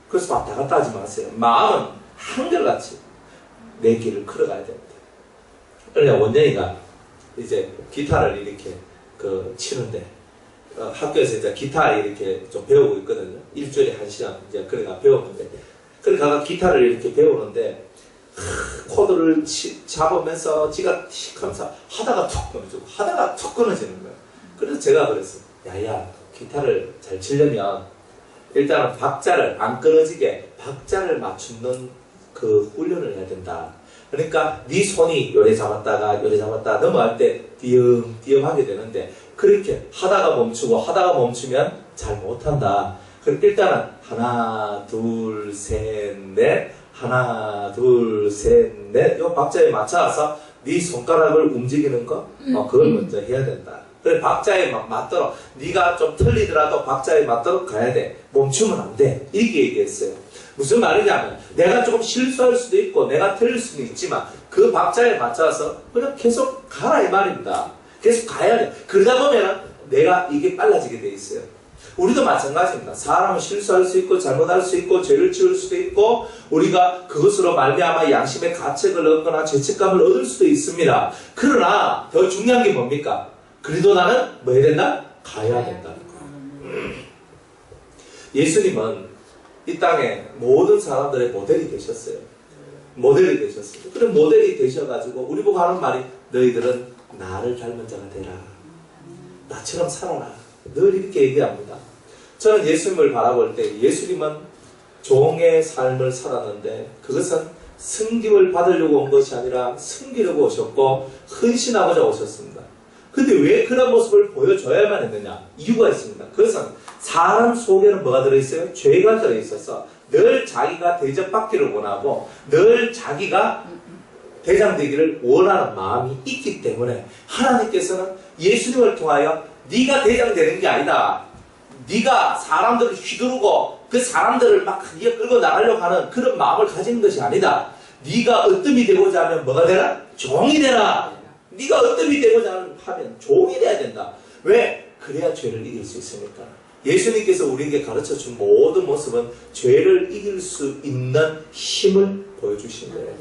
그래서 왔다 갔다 하지 마세요. 마음은 한결같이 내 길을 걸어가야 됩니다. 그러니까 원장이가 이제 기타를 이렇게 치는데, 학교에서 이제 기타 이렇게 좀 배우고 있거든요. 일주일에 1시간 이제 그러니까 배우는데, 그러니까 기타를 이렇게 배우는데, 코드를 잡으면서 지가 틱 하면서 하다가 툭 끊어지고 하다가 툭 끊어지는 거예요. 그래서 제가 그랬어요. 야야, 기타를 잘 치려면 일단은 박자를 안 끊어지게 박자를 맞추는 그 훈련을 해야 된다. 그러니까 네 손이 요래 잡았다가 넘어갈 때 띄엄띄엄 하게 되는데 그렇게 하다가 멈추면 잘 못한다. 그럼 일단은 하나 둘 셋 넷 하나 둘 셋 넷 요 박자에 맞춰서 네 손가락을 움직이는 거 그걸 먼저 해야 된다. 그래 박자에 맞도록 네가 좀 틀리더라도 박자에 맞도록 가야 돼. 멈추면 안 돼. 이렇게 얘기했어요. 무슨 말이냐면 내가 조금 실수할 수도 있고 내가 틀릴 수도 있지만 그 박자에 맞춰서 그냥 계속 가라 이 말입니다. 계속 가야 돼. 그러다 보면 내가 이게 빨라지게 돼 있어요. 우리도 마찬가지입니다. 사람은 실수할 수 있고 잘못할 수 있고 죄를 지을 수도 있고 우리가 그것으로 말미암아 양심의 가책을 얻거나 죄책감을 얻을 수도 있습니다. 그러나 더 중요한 게 뭡니까? 그래도 나는 뭐 해야 된다? 가야 된다. 예수님은 이 땅에 모든 사람들의 모델이 되셨어요. 모델이 되셨어요. 그런 모델이 되셔가지고 우리 보고 하는 말이 너희들은 나를 닮은 자가 되라. 나처럼 살아라. 늘 이렇게 얘기합니다. 저는 예수님을 바라볼 때 예수님은 종의 삶을 살았는데 그것은 승김을 받으려고 온 것이 아니라 승기려고 오셨고 헌신하고자 오셨습니다. 근데 왜 그런 모습을 보여줘야만 했느냐? 이유가 있습니다. 그것은 사람 속에는 뭐가 들어있어요? 죄가 들어있어서 늘 자기가 대접받기를 원하고 늘 자기가 대장되기를 원하는 마음이 있기 때문에 하나님께서는 예수님을 통하여 네가 대장되는 게 아니다. 네가 사람들을 휘두르고 그 사람들을 막 네가 끌고 나가려고 하는 그런 마음을 가지는 것이 아니다. 네가 으뜸이 되고자 하면 뭐가 되라? 종이 되라. 네가 으뜸이 되고자 하면 종이 돼야 된다. 왜? 그래야 죄를 이길 수 있으니까. 예수님께서 우리에게 가르쳐준 모든 모습은 죄를 이길 수 있는 힘을 보여주신 거예요.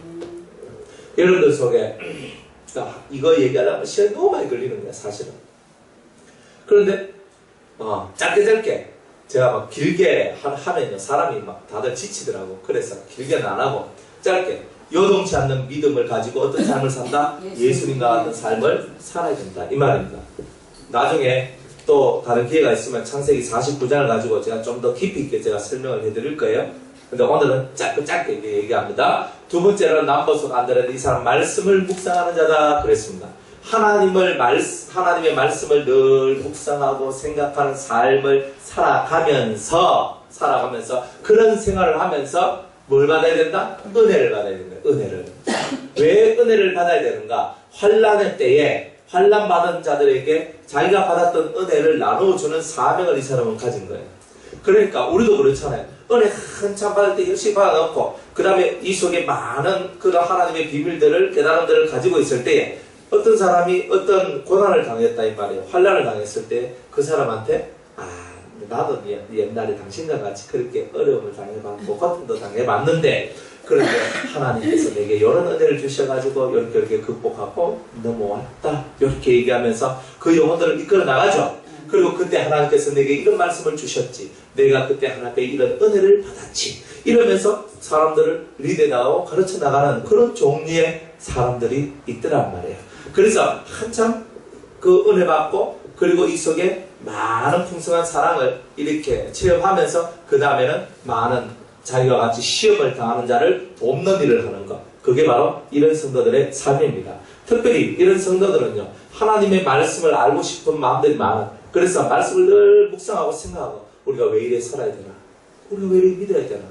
여러분들 속에 이거 얘기하려면 시간이 너무 많이 걸리는 거야 사실은. 그런데 짧게 제가 막 길게 하면요 사람이 막 다들 지치더라고. 그래서 길게는 안 하고 짧게 요동치 않는 믿음을 가지고 어떤 삶을 산다? 예수님과 같은 삶을 살아야 된다 이 말입니다. 나중에 또 다른 기회가 있으면 창세기 49장을 가지고 제가 좀 더 깊이 있게 제가 설명을 해드릴 거예요. 근데 오늘은 짧게 얘기합니다. 두 번째로는 남보석 안드레는 이 사람 말씀을 묵상하는 자다 그랬습니다. 하나님의 말씀을 늘 묵상하고 생각하는 삶을 살아가면서 그런 생활을 하면서 뭘 받아야 된다? 은혜를 받아야 된다. 은혜를. 왜 은혜를 받아야 되는가? 환난의 때에 환난 받은 자들에게 자기가 받았던 은혜를 나누어주는 사명을 이 사람은 가진 거예요. 그러니까 우리도 그렇잖아요. 은혜 한참 받을 때 열심히 받아놓고 그 다음에 이 속에 많은 그런 하나님의 비밀들을 깨달음들을 가지고 있을 때에 어떤 사람이 어떤 고난을 당했다 이 말이에요. 환난을 당했을 때 그 사람한테 나도 옛날에 당신과 같이 그렇게 어려움을 당해봤고 고통도 당해봤는데 그런데 하나님께서 내게 이런 은혜를 주셔가지고 이렇게 극복하고 넘어왔다 이렇게 얘기하면서 그 영혼들을 이끌어 나가죠. 그리고 그때 하나님께서 내게 이런 말씀을 주셨지. 내가 그때 하나님께 이런 은혜를 받았지. 이러면서 사람들을 리드해 나가고 가르쳐 나가는 그런 종류의 사람들이 있더란 말이에요. 그래서 한참 그 은혜 받고 그리고 이 속에 많은 풍성한 사랑을 이렇게 체험하면서 그 다음에는 많은 자기와 같이 시험을 당하는 자를 돕는 일을 하는 것. 그게 바로 이런 성도들의 삶입니다. 특별히 이런 성도들은요. 하나님의 말씀을 알고 싶은 마음들이 많아요. 그래서 말씀을 늘 묵상하고 생각하고 우리가 왜 이래 살아야 되나? 우리가 왜 이래 믿어야 되나?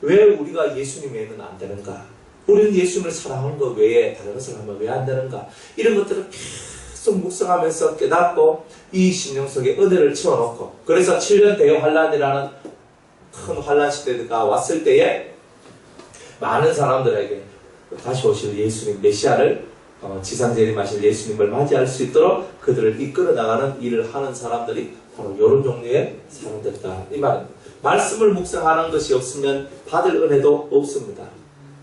왜 우리가 예수님 외에는 안 되는가? 우리는 예수님을 사랑하는 것 외에 다른 것을 하면 왜 안 되는가? 이런 것들을 계속 묵상하면서 깨닫고 이 심령 속에 은혜를 채워놓고 그래서 7년 대환란이라는 큰 환란 시대가 왔을 때에 많은 사람들에게 다시 오실 예수님 메시아를 지상재림하실 예수님을 맞이할 수 있도록 그들을 이끌어 나가는 일을 하는 사람들이 바로 이런 종류의 사람들이다 이 말입니다. 말씀을 묵상하는 것이 없으면 받을 은혜도 없습니다.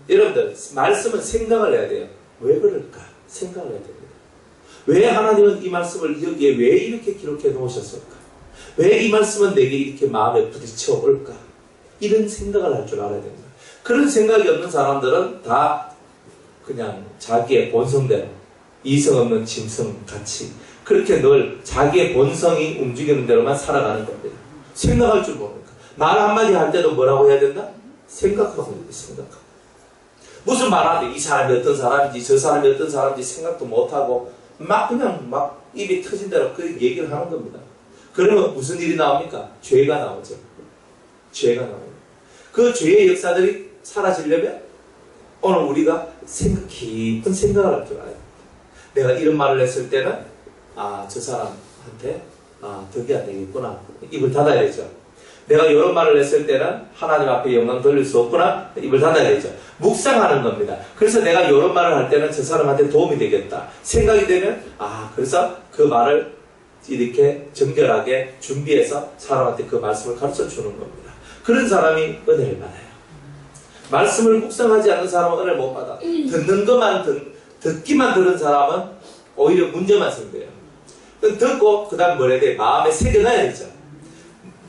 여러분들 말씀은 생각을 해야 돼요. 왜 그럴까? 생각을 해야 됩니다. 왜 하나님은 이 말씀을 여기에 왜 이렇게 기록해 놓으셨을까? 왜 이 말씀은 내게 이렇게 마음에 부딪혀 올까? 이런 생각을 할 줄 알아야 됩니다. 그런 생각이 없는 사람들은 다 그냥 자기의 본성대로 이성 없는 짐승같이 그렇게 늘 자기의 본성이 움직이는 대로만 살아가는 겁니다. 생각할 줄 모르니까. 말 한마디 할 때도 뭐라고 해야 된다? 생각하고 생각하고. 무슨 말하는데 이 사람이 어떤 사람인지 저 사람이 어떤 사람인지 생각도 못하고 그냥 입이 터진 대로 그 얘기를 하는 겁니다. 그러면 무슨 일이 나옵니까? 죄가 나오죠. 죄가 나옵니다. 그 죄의 역사들이 사라지려면 오늘 우리가 깊은 생각을 할 줄 알아야 됩니다. 내가 이런 말을 했을 때는 저 사람한테 덕이 안 되겠구나. 입을 닫아야 되죠. 내가 이런 말을 했을 때는 하나님 앞에 영광 돌릴 수 없구나. 입을 닫아야 되죠. 묵상하는 겁니다. 그래서 내가 이런 말을 할 때는 저 사람한테 도움이 되겠다. 생각이 되면 그래서 그 말을 이렇게 정결하게 준비해서 사람한테 그 말씀을 가르쳐 주는 겁니다. 그런 사람이 은혜를 받아요. 말씀을 묵상하지 않는 사람은 은혜를 못 받아. 듣기만 들은 사람은 오히려 문제만 생겨요. 듣고 그 다음 뭐라 해야 돼? 마음에 새겨놔야 되죠.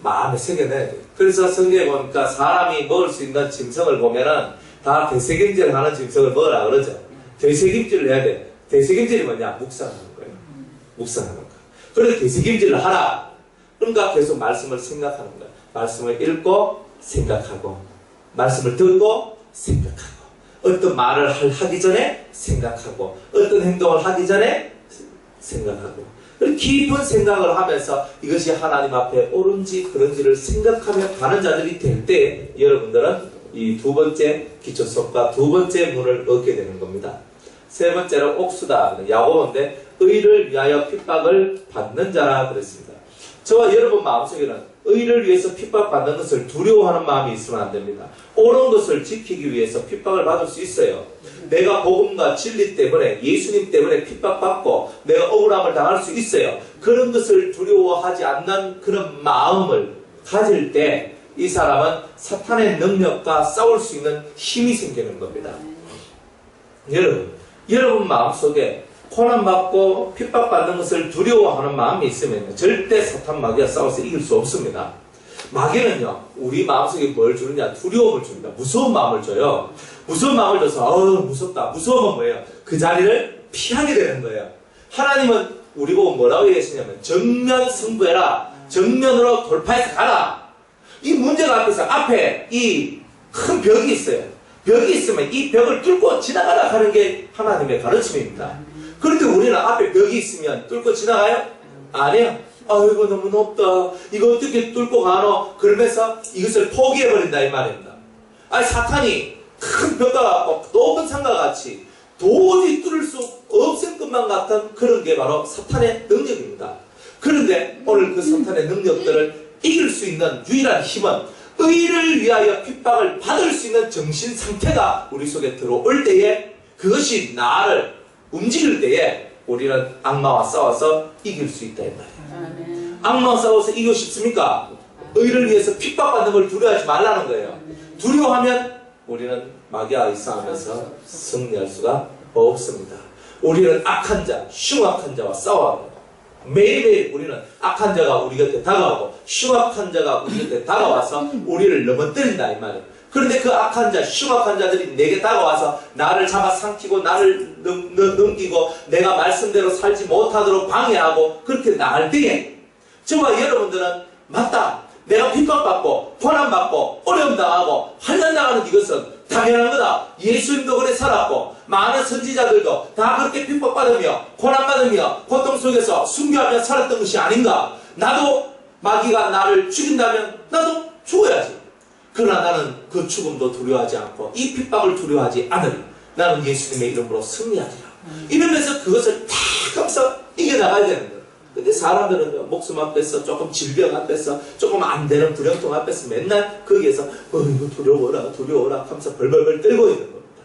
마음에 새겨놔야 돼요. 그래서 성경에 보니까 사람이 먹을 수 있는 짐승을 보면은 다 되새김질을 하는 짐승을 먹으라 그러죠. 되새김질을 해야 돼. 되새김질이 뭐냐? 묵상하는 거예요. 묵상하는 거. 그래서 되새김질을 하라. 그러니까 계속 말씀을 생각하는 거예요. 말씀을 읽고 생각하고, 말씀을 듣고 생각하고, 어떤 말을 하기 전에 생각하고, 어떤 행동을 하기 전에 생각하고, 깊은 생각을 하면서 이것이 하나님 앞에 옳은지 그런지를 생각하며 가는 자들이 될 때 여러분들은 이 두 번째 기초수업과 두 번째 문을 얻게 되는 겁니다. 세 번째로 옥수다. 야고보인데 의를 위하여 핍박을 받는 자라 그랬습니다. 저와 여러분 마음속에는 의를 위해서 핍박받는 것을 두려워하는 마음이 있으면 안 됩니다. 옳은 것을 지키기 위해서 핍박을 받을 수 있어요. 내가 복음과 진리 때문에, 예수님 때문에 핍박받고 내가 억울함을 당할 수 있어요. 그런 것을 두려워하지 않는 그런 마음을 가질 때 이 사람은 사탄의 능력과 싸울 수 있는 힘이 생기는 겁니다. 여러분 마음속에 고난받고 핍박받는 것을 두려워하는 마음이 있으면 절대 사탄 마귀와 싸워서 이길 수 없습니다. 마귀는요, 우리 마음속에 뭘 주느냐? 두려움을 줍니다. 무서운 마음을 줘요. 무서운 마음을 줘서 무섭다. 무서움은 뭐예요? 그 자리를 피하게 되는 거예요. 하나님은 우리 보고 뭐라고 얘기하시냐면 정면 승부해라. 정면으로 돌파해서 가라. 이 문제가 앞에 이 큰 벽이 있어요. 벽이 있으면 이 벽을 뚫고 지나가라 하는 게 하나님의 가르침입니다. 그런데 우리는 앞에 벽이 있으면 뚫고 지나가요? 아니에요. 이거 너무 높다. 이거 어떻게 뚫고 가노? 그러면서 이것을 포기해버린다 이 말입니다. 사탄이 큰 벽과 높은 산과 같이 도저히 뚫을 수 없을 것만 같은 그런 게 바로 사탄의 능력입니다. 그런데 오늘 그 사탄의 능력들을 이길 수 있는 유일한 힘은 의를 위하여 핍박을 받을 수 있는 정신 상태가 우리 속에 들어올 때에, 그것이 나를 움직일 때에 우리는 악마와 싸워서 이길 수 있다 이 말이에요. 악마와 싸워서 이기고 싶습니까? 의를 위해서 핍박받는 걸 두려워하지 말라는 거예요. 두려워하면 우리는 마귀와 싸우면서 승리할 수가 없습니다. 우리는 악한 자, 흉악한 자와 싸워야 돼요. 매일매일 우리는 악한 자가 우리 곁에 다가오고 흉악한 자가 우리 곁에 다가와서 우리를 넘어뜨린다 이 말이에요. 그런데 그 악한 자, 흉악한 자들이 내게 다가와서 나를 잡아삼키고 나를 넘기고 내가 말씀대로 살지 못하도록 방해하고 그렇게 나갈 때에 저와 여러분들은 맞다. 내가 핍박받고 고난받고 어려움 당하고 환난 당하는 이것은 당연한 거다. 예수님도 그래 살았고 많은 선지자들도 다 그렇게 핍박받으며 고난받으며 고통 속에서 순교하며 살았던 것이 아닌가. 나도 마귀가 나를 죽인다면 나도 죽어야지. 그러나 나는 그 죽음도 두려워하지 않고 이 핍박을 두려워하지 않으리. 나는 예수님의 이름으로 승리하리라. 이러면서 그것을 탁 하면서 이겨나가야 되는 거예요. 근데 사람들은 목숨 앞에서 조금 질병 앞에서 조금 안 되는 불형통 앞에서 맨날 거기에서 이거 두려워라 하면서 벌벌벌 떨고 있는 겁니다.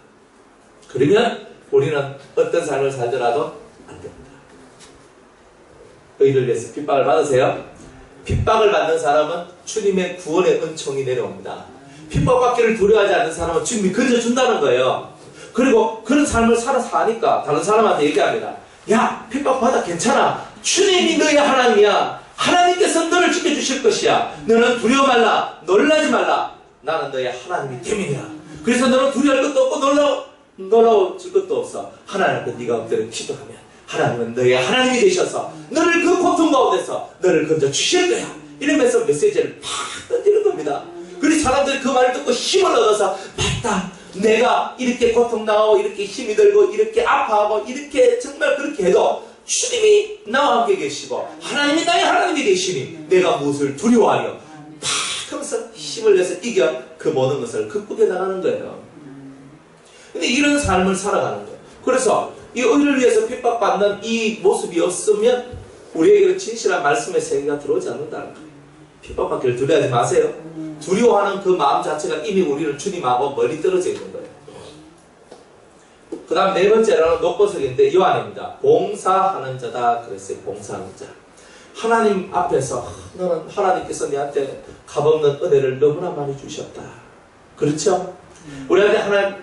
그러면 우리는 어떤 삶을 살더라도 안 됩니다. 의를 위해서 핍박을 받으세요. 픽박을 받는 사람은 주님의 구원의 은총이 내려옵니다. 핍박받기를 두려워하지 않는 사람은 주님이 건져준다는 거예요. 그리고 그런 삶을 살아서 하니까 다른 사람한테 얘기합니다. 야, 핍박받아 괜찮아. 주님이 너의 하나님이야. 하나님께서 너를 지켜주실 것이야. 너는 두려워 말라. 놀라지 말라. 나는 너의 하나님이 됨이니라. 그래서 너는 두려워할 것도 없고 놀라워질 것도 없어. 하나님 앞에 네가 엎드려 기도하면 하나님은 너의 하나님이 되셔서 너를 그 고통 가운데서 너를 건져 주실 거야. 이러면서 메시지를 팍 던지는 겁니다. 그래서 사람들이 그 말을 듣고 힘을 얻어서 맞다. 내가 이렇게 고통당하고 이렇게 힘이 들고 이렇게 아파하고 이렇게 정말 그렇게 해도 주님이 나와 함께 계시고 하나님이 나의 하나님이 되시니 내가 무엇을 두려워하려 팍 하면서 힘을 내서 이겨 그 모든 것을 극복해 나가는 거예요. 근데 이런 삶을 살아가는 거예요. 그래서 이 의를 위해서 핍박받는 이 모습이 없으면 우리에게는 진실한 말씀의 세계가 들어오지 않는다는 거예요. 핍박받기를 두려워하지 마세요. 두려워하는 그 마음 자체가 이미 우리는 주님하고 멀리 떨어져 있는 거예요. 그 다음 네 번째로는 녹보석인데 요한입니다. 봉사하는 자다 그랬어요. 봉사하는 자. 하나님 앞에서 너는 하나님께서 내한테 값없는 은혜를 너무나 많이 주셨다. 그렇죠? 우리한테 하나님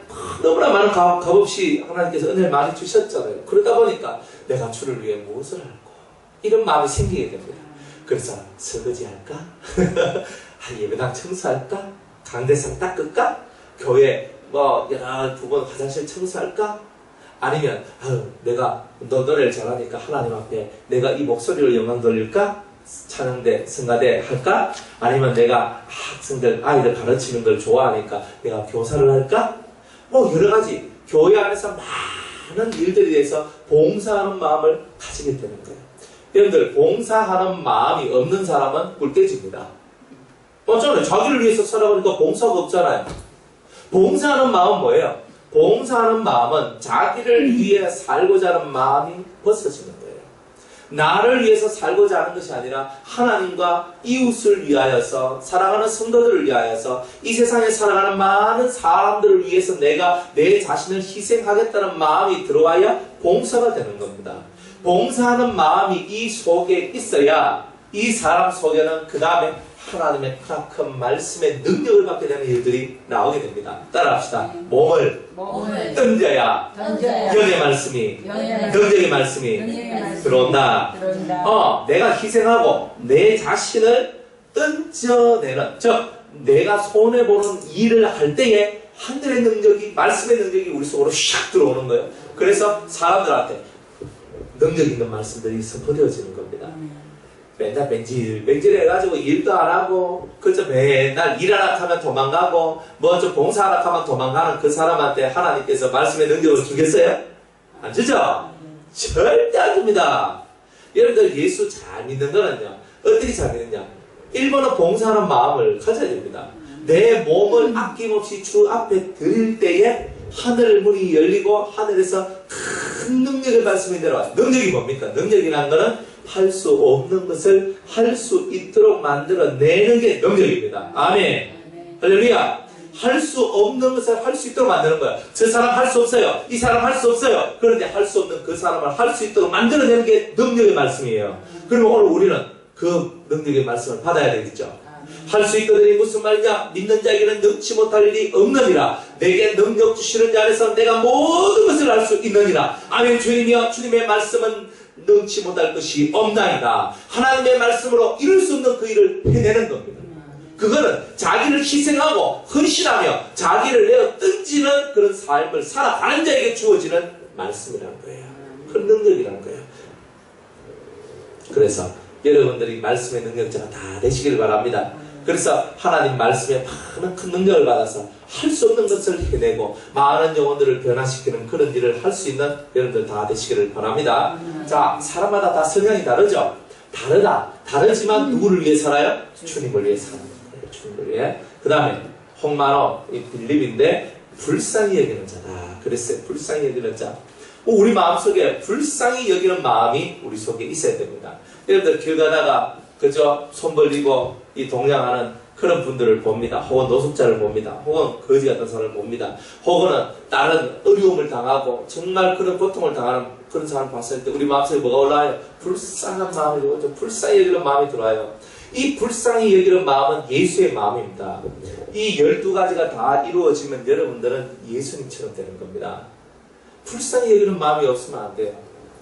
너무나 많은 값없이 하나님께서 은혜를 많이 주셨잖아요. 그러다 보니까 내가 주를 위해 무엇을 할까? 이런 마음이 생기게 됩니다. 그래서 설거지 할까? 예배당 청소할까? 강대상 닦을까? 교회 여러 부분 화장실 청소할까? 아니면 내가 노래를 잘하니까 하나님 앞에 내가 이 목소리로 영광 돌릴까? 찬양대, 성가대 할까? 아니면 내가 학생들, 아이들 가르치는 걸 좋아하니까 내가 교사를 할까? 여러 가지 교회 안에서 많은 일들에 대해서 봉사하는 마음을 가지게 되는 거예요. 여러분들, 봉사하는 마음이 없는 사람은 꿀돼지입니다. 맞잖아요. 자기를 위해서 살아가니까 봉사가 없잖아요. 봉사하는 마음은 뭐예요? 봉사하는 마음은 자기를 위해 살고자 하는 마음이 벗어지는 거예요. 나를 위해서 살고자 하는 것이 아니라 하나님과 이웃을 위하여서, 사랑하는 성도들을 위하여서, 이 세상에 살아가는 많은 사람들을 위해서 내가 내 자신을 희생하겠다는 마음이 들어와야 봉사가 되는 겁니다. 봉사하는 마음이 이 속에 있어야 이 사람 속에는 그 다음에 하나님의 크나큰 말씀의 능력을 받게 되는 일들이 나오게 됩니다. 따라합시다. 몸을 던져야 영의 말씀이, 능력의 말씀이 들어온다. 내가 희생하고 내 자신을 던져내는, 즉 내가 손해보는 일을 할 때에 하늘의 능력이, 말씀의 능력이 우리 속으로 샥 들어오는 거예요. 그래서 사람들한테 능력 있는 말씀들이 선포되어지는 겁니다. 맨날 맹질 해가지고 일도 안 하고, 그저 맨날 일하라 하면 도망가고, 좀 봉사하라 하면 도망가는 그 사람한테 하나님께서 말씀의 능력을 주겠어요? 안 주죠? 절대 안 줍니다. 여러분들, 예수 잘 믿는 거는요, 어떻게 잘 믿느냐? 1번은 봉사하는 마음을 가져야 됩니다. 내 몸을 아낌없이 주 앞에 드릴 때에 하늘 문이 열리고 하늘에서 큰 능력의 말씀이 내려와요. 능력이 뭡니까? 능력이라는 거는 할 수 없는 것을 할 수 있도록 만들어내는 게 능력입니다. 아멘. 할렐루야. 할 수 없는 것을 할 수 있도록 만드는 거예요. 저 사람 할 수 없어요. 이 사람 할 수 없어요. 그런데 할 수 없는 그 사람을 할 수 있도록 만들어내는 게 능력의 말씀이에요. 그러면 오늘 우리는 그 능력의 말씀을 받아야 되겠죠. 할 수 있거든이 무슨 말이냐? 믿는 자에게는 능치 못할 일이 없느니라. 내게 능력 주시는 자 안에서 내가 모든 것을 할 수 있느니라. 아멘. 주님이여, 주님의 말씀은 능치 못할 것이 없나이다. 하나님의 말씀으로 이룰 수 없는 그 일을 해내는 겁니다. 그거는 자기를 희생하고 헌신하며 자기를 내어 던지는 그런 삶을 살아가는 자에게 주어지는 말씀이라는 거예요. 그 능력이라는 거예요. 그래서 여러분들이 말씀의 능력자가 다 되시길 바랍니다. 그래서 하나님 말씀에 많은 큰 능력을 받아서 할 수 없는 것을 해내고 많은 영혼들을 변화시키는 그런 일을 할 수 있는 여러분들 다 되시기를 바랍니다. 자, 사람마다 다 성향이 다르죠? 다르지만 누구를 위해 살아요? 주님을 위해 사는 거예요. 주님을 위해. 그 다음에 홍만호, 이 빌립인데 불쌍히 여기는 자다. 그랬어요. 불쌍히 여기는 자. 우리 마음속에 불쌍히 여기는 마음이 우리 속에 있어야 됩니다. 여러분들 길 가다가 그저 손 벌리고 이 동냥하는 그런 분들을 봅니다. 혹은 노숙자를 봅니다. 혹은 거지 같은 사람을 봅니다. 혹은 다른 어려움을 당하고 정말 그런 고통을 당하는 그런 사람을 봤을 때 우리 마음속에 뭐가 올라와요? 불쌍한 마음이 들어오죠. 불쌍히 여기는 마음이 들어와요. 이 불쌍히 여기는 마음은 예수의 마음입니다. 이 12가지가 다 이루어지면 여러분들은 예수님처럼 되는 겁니다. 불쌍히 여기는 마음이 없으면 안 돼요.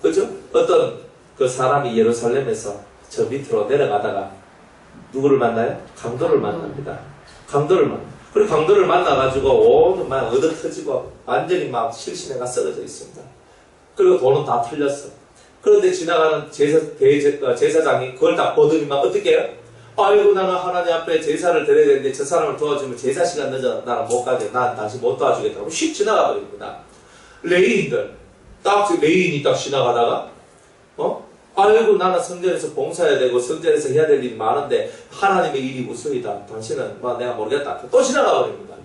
그죠? 어떤 그 사람이 예루살렘에서 저 밑으로 내려가다가 누구를 만나요? 강도를 만납니다. 강도를 만나. 그리고 강도를 만나가지고 온 막 얻어 터지고 완전히 막 실신해가 쓰러져 있습니다. 그리고 돈은 다 털렸어. 그런데 지나가는 제사장이 그걸 다 보더니 막 어떻게 해요? 아이고 나는 하나님 앞에 제사를 드려야 되는데 저 사람을 도와주면 제사 시간 늦어 나는 못 가게. 난 다시 못 도와주겠다고 휙 지나가 버립니다. 레인들 레인이 딱 지나가다가 아이고 나는 성전에서 봉사해야 되고 성전에서 해야 될 일이 많은데 하나님의 일이 우선이다. 당신은 내가 모르겠다. 또 지나가 버립니다.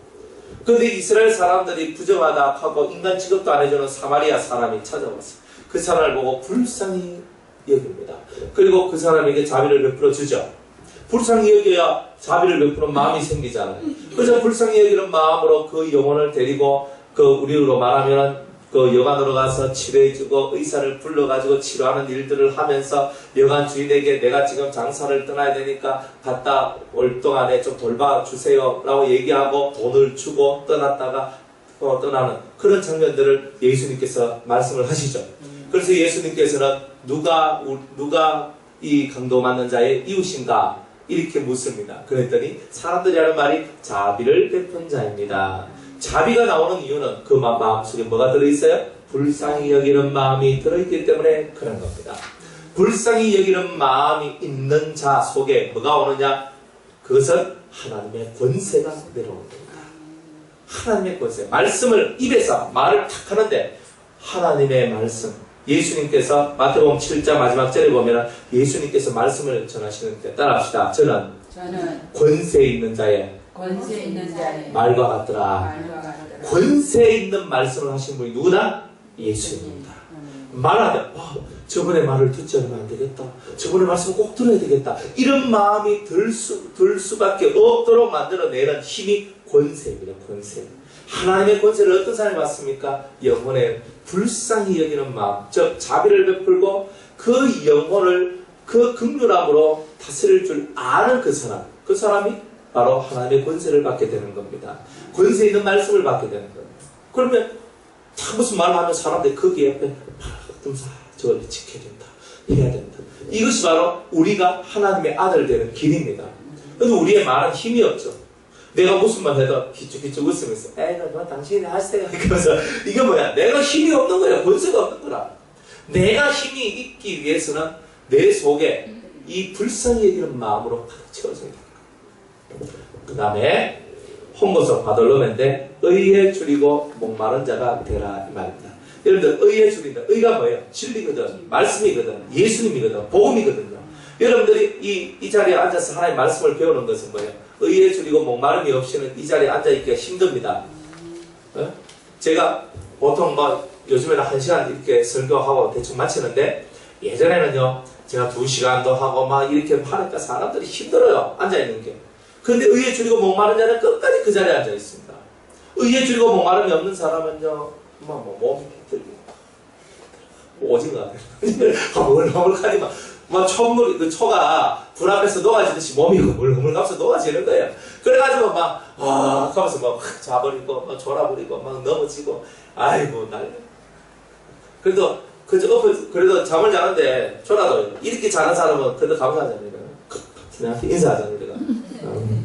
그런데 이스라엘 사람들이 부정하다 하고 인간 취급도 안 해주는 사마리아 사람이 찾아왔어요. 그 사람을 보고 불쌍히 여깁니다. 그리고 그 사람에게 자비를 베풀어 주죠. 불쌍히 여겨야 자비를 베푸는 마음이 생기잖아요. 그래서 불쌍히 여기는 마음으로 그 영혼을 데리고 그 우리로 말하면 그 여관으로 가서 치료해주고 의사를 불러가지고 치료하는 일들을 하면서 여관 주인에게 내가 지금 장사를 떠나야 되니까 갔다 올 동안에 좀 돌봐주세요 라고 얘기하고 돈을 주고 떠났다가 떠나는 그런 장면들을 예수님께서 말씀을 하시죠. 그래서 예수님께서는 누가 이 강도 맞는 자의 이웃인가 이렇게 묻습니다. 그랬더니 사람들이 하는 말이 자비를 베푼 자입니다. 자비가 나오는 이유는 그 마음속에 뭐가 들어있어요? 불쌍히 여기는 마음이 들어있기 때문에 그런 겁니다. 불쌍히 여기는 마음이 있는 자 속에 뭐가 오느냐? 그것은 하나님의 권세가 내려옵니다. 하나님의 권세. 말씀을 입에서 말을 탁 하는데 하나님의 말씀. 예수님께서 마태복음 7장 마지막 절에 보면 예수님께서 말씀을 전하시는데 따라합시다. 저는 권세 있는 자의 말과 같더라. 권세 있는 말씀을 하신 분이 누구나? 예수님입니다. 말하면 저분의 말을 듣지 않으면 안 되겠다. 저분의 말씀을 꼭 들어야 되겠다. 이런 마음이 들 수밖에 없도록 만들어내는 힘이 권세입니다. 권세. 하나님의 권세를 어떤 사람이 받습니까? 영혼에 불쌍히 여기는 마음, 즉 자비를 베풀고 그 영혼을 그 긍휼함으로 다스릴 줄 아는 그 사람이 바로 하나님의 권세를 받게 되는 겁니다. 권세 있는 말씀을 받게 되는 겁니다. 그러면 다 무슨 말을 하면 사람들이 거기 옆에 저걸 지켜야 된다, 해야 된다. 이것이 바로 우리가 하나님의 아들 되는 길입니다. 그런데 우리의 말은 힘이 없죠. 내가 무슨 말 해도 기죽기죽 웃으면서 뭐 당신이 하세요. 그래서 이게 뭐야? 내가 힘이 없는 거야. 권세가 없는 거라. 내가 힘이 있기 위해서는 내 속에 이 불쌍히 여기는 마음으로 가득 채워져야 됩니다. 그 다음에 홍보서 바돌로맨데 의에 줄이고 목마른 자가 되라 이 말입니다. 여러분들 의에 줄인다. 의가 뭐예요? 진리거든. 말씀이거든. 예수님이거든. 복음이거든요. 여러분들이 이 자리에 앉아서 하나님의 말씀을 배우는 것은 뭐예요? 의에 줄이고 목마름이 없이는 이 자리에 앉아있기가 힘듭니다. 제가 보통 요즘에는 1시간 이렇게 설교하고 대충 마치는데 예전에는요 제가 2시간도 하고 이렇게 하니까 사람들이 힘들어요. 앉아있는 게. 그런데 의에 줄이고 목마른 자는 끝까지 그 자리에 앉아있습니다. 의에 줄이고 목마름이 없는 사람은요 몸이 힘들고 오징어 허물허물하니 천물, 그 초가 불 앞에서 녹아지듯이 몸이 흐물흐물하면서 녹아지는 거예요. 그래가지고 하면서 자버리고, 졸아버리고, 넘어지고, 아이고, 난리. 그래도 잠을 자는데, 졸아도 이렇게 자는 사람은 그래도 감사하잖아요. 내한테 인사하잖아요, 우리가.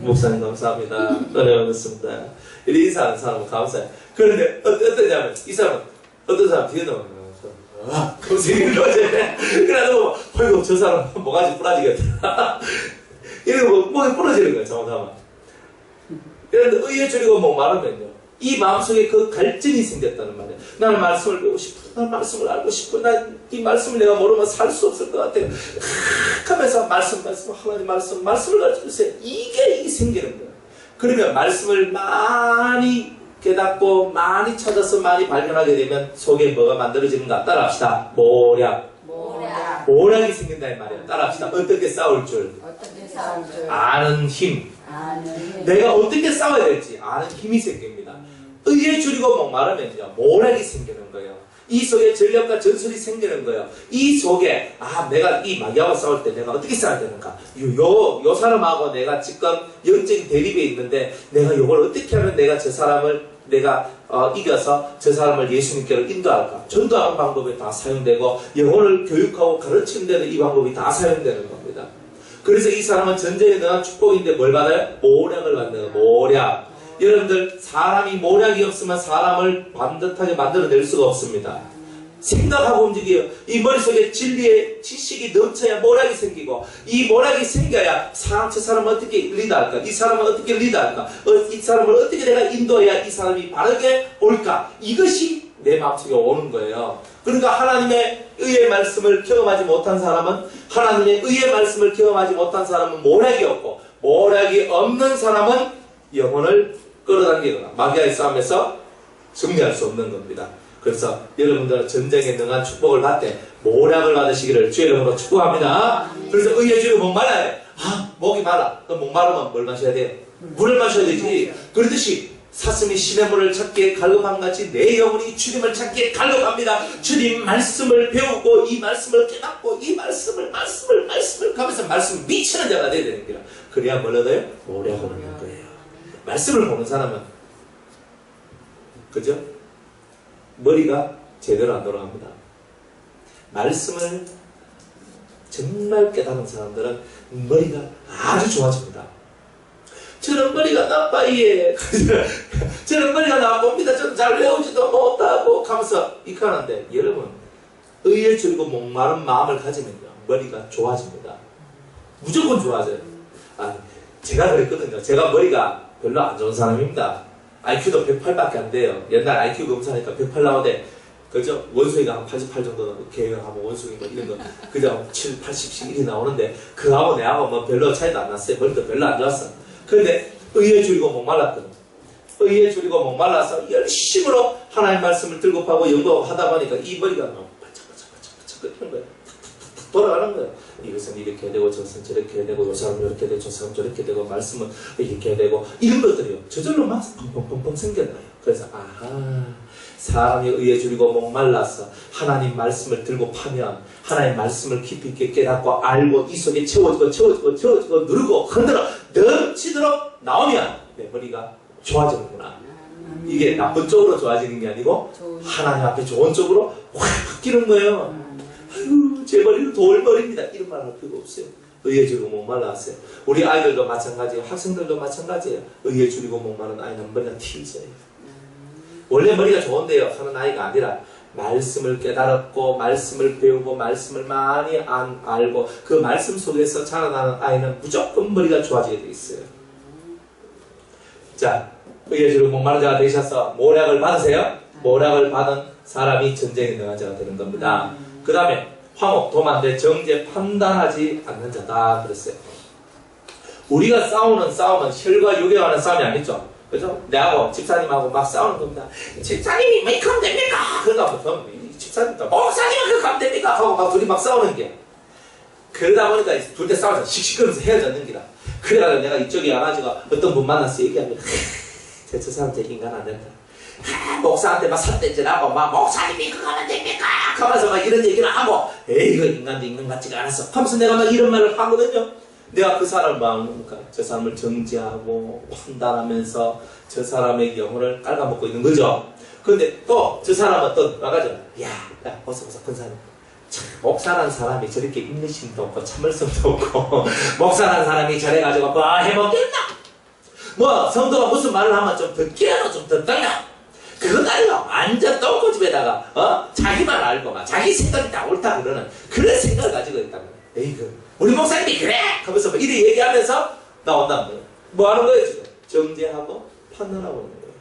목사님 감사합니다. 은혜 얻었습니다. 이렇게 인사하는 사람은 감사해요. 그런데 어떠냐면, 이 사람은, 어떤 사람 뒤에 나오는 검색이 이루어지네. 그래도, 어이구, 저 사람 뭐가지 부러지겠다. 이러고 목이 부러지는 거야, 잘못하면. 그런데 의에 줄이고 목마르면요. 이 마음속에 그 갈증이 생겼다는 말이에요. 나는 말씀을 배우고 싶어. 나는 말씀을 알고 싶어. 난 이 말씀을 내가 모르면 살 수 없을 것 같아요. 하면서 하나님 말씀을 가르쳐주세요. 이게 생기는 거예요. 그러면 말씀을 많이 깨닫고 많이 찾아서 많이 발견하게 되면 속에 뭐가 만들어지는가? 따라합시다. 모략이 생긴다는 말이에요. 따라합시다. 어떻게 싸울 줄. 아는 힘. 내가 어떻게 싸워야 될지 아는 힘이 생깁니다. 의에 줄이고 목마르면요 모략이 생기는 거예요. 이 속에 전력과 전술이 생기는 거예요. 이 속에 내가 이 마귀하고 싸울 때 내가 어떻게 싸워야 되는가? 요 사람하고 내가 지금 영적인 대립에 있는데 내가 요걸 어떻게 하면 내가 저 사람을 이겨서 저 사람을 예수님께로 인도할까? 전도하는 방법이 다 사용되고 영혼을 교육하고 가르치는 데는 이 방법이 다 사용되는 겁니다. 그래서 이 사람은 전쟁에 능한 축복인데 뭘 받아요? 모략을 받는 거예요. 모략. 여러분들 사람이 모략이 없으면 사람을 반듯하게 만들어낼 수가 없습니다. 생각하고 움직여요. 이 머릿속에 진리의 지식이 넘쳐야 모략이 생기고 이 모략이 생겨야 저 사람을 어떻게 리드할까? 이 사람을 어떻게 리드할까? 이 사람을 어떻게 내가 인도해야 이 사람이 바르게 올까? 이것이 내 마음속에 오는 거예요. 그러니까 하나님의 의의 말씀을 경험하지 못한 사람은 하나님의 의의 말씀을 경험하지 못한 사람은 모략이 없고 모략이 없는 사람은 영혼을 끌어당기거나 마귀와의 싸움에서 승리할 수 없는 겁니다. 그래서 여러분들은 전쟁에 능한 축복을 받되 모략을 받으시기를 주의 이름으로 축복합니다. 그래서 의에 줄이고 목말라야 돼. 목이 말라. 그럼 목마르면 뭘 마셔야 돼요? 물을 마셔야 되지. 그렇듯이 사슴이 시냇물을 찾기에 갈급한 같이 내 영혼이 주님을 찾기에 갈급합니다. 주님 말씀을 배우고 이 말씀을 깨닫고 이 말씀을 가면서 말씀을 미치는 자가 되어야 되는 거라. 그래야 뭘 얻어요? 오래 하는 거예요. 말씀을 보는 사람은 그죠? 머리가 제대로 안 돌아갑니다. 말씀을 정말 깨닫는 사람들은 머리가 아주 좋아집니다. 저런 머리가 나빠예. 저런 머리가 나쁩니다. 저는 잘 배우지도 못하고 하면서 이렇게 하는데 여러분 의에 줄이고 목마른 마음을 가지면요 머리가 좋아집니다. 무조건 좋아져요. 제가 그랬거든요. 제가 머리가 별로 안 좋은 사람입니다. IQ도 108밖에 안 돼요. 옛날 IQ 검사하니까 108 나오대. 그죠? 원숭이가 한 88 정도 계획하면 원숭이 뭐 이런 거 그죠? 7, 80씩 이렇게 나오는데 그하고 내하고 뭐 별로 차이도 안 났어요. 머리도 별로 안 좋았어. 그런데 의에 줄이고 목말랐거든. 의에 줄이고 목말라서 열심으로 하나님의 말씀을 들고 파고 연구하고 하다 보니까 이 머리가 막 바짝바짝 끓는 거야. 탁탁탁 돌아가는 거야. 이것은 이렇게 해야 되고 저것은 저렇게 해야 되고 요 사람은 이렇게 되고 저 사람은 저렇게 되고 말씀은 이렇게 해야 되고 이런 것들이요. 저절로 막 펑펑펑펑 생겨나요. 그래서 사람이 의에 줄이고 목말라서 하나님 말씀을 들고 파면 하나님 말씀을 깊이 있게 깨닫고 알고 이 속에 채워지고 누르고 흔들어 넘치도록 나오면 내 머리가 좋아지는구나. 이게 나쁜 쪽으로 좋아지는 게 아니고 하나님 앞에 좋은 쪽으로 확 바뀌는 거예요. 아유 제 머리는 돌머리입니다. 이런 말 할 필요 없어요. 의에 줄이고 목말라하세요. 우리 아이들도 마찬가지예요. 학생들도 마찬가지예요. 의에 줄이고 목마른 아이는 머리가 튀어져요. 원래 머리가 좋은데요 하는 아이가 아니라 말씀을 깨달았고 말씀을 배우고 말씀을 많이 알고 그 말씀 속에서 자라나는 아이는 무조건 머리가 좋아지게 돼 있어요. 자, 의에 줄이고 목마른 자가 되셔서 모략을 받으세요. 모략을 받은 사람이 전쟁에 능한 자가 되는 겁니다. 그 다음에 화목, 도만대, 정죄, 판단하지 않는 자다 그랬어요. 우리가 싸우는 싸움은 혈과 육에 관한 싸움이 아니죠. 그죠? 내하고 집사님하고 막 싸우는 겁니다. 집사님이 왜 그러면 됩니까? 그러다 보면 집사님도 목사님은 그렇게 하면 됩니까? 하고 막 둘이 막 싸우는 게 그러다 보니까 둘 다 싸워서 씩씩거리면서 헤어졌는 기라. 그래가지고 내가 이쪽에 와가지고 어떤 분 만나서 얘기하면 저 사람 제 인간 안 된다. 목사한테 막 삿대질하고 막 목사님이 그거 하면 됩니까? 하면서 막 이런 얘기를 하고 에이 이거 인간도 인간 같지가 않았어 하면서 내가 막 이런 말을 하거든요. 내가 그 사람을 막 저 사람을 정지하고 판단하면서 저 사람의 영혼을 깔아먹고 있는 거죠. 그런데 또 저 사람은 또 와가지고 야 보소 권사님 목사라는 사람이 저렇게 인내심도 없고 참을성도 없고 목사라는 사람이 저래가지고 뭐 해먹겠나? 뭐 성도가 무슨 말을 하면 좀 듣기라도 좀 듣던가? 그건 아니고 완전 똥꼬집에다가 자기만 알고 막 자기 생각이 다 옳다 그러는 그런 생각을 가지고 있다는 거야. 에이그 우리 목사님이 그래! 하면서 막 이래 얘기하면서 나온다는 거예요. 뭐 하는 거예요 지금? 정죄하고 판단하고 있는 거예요.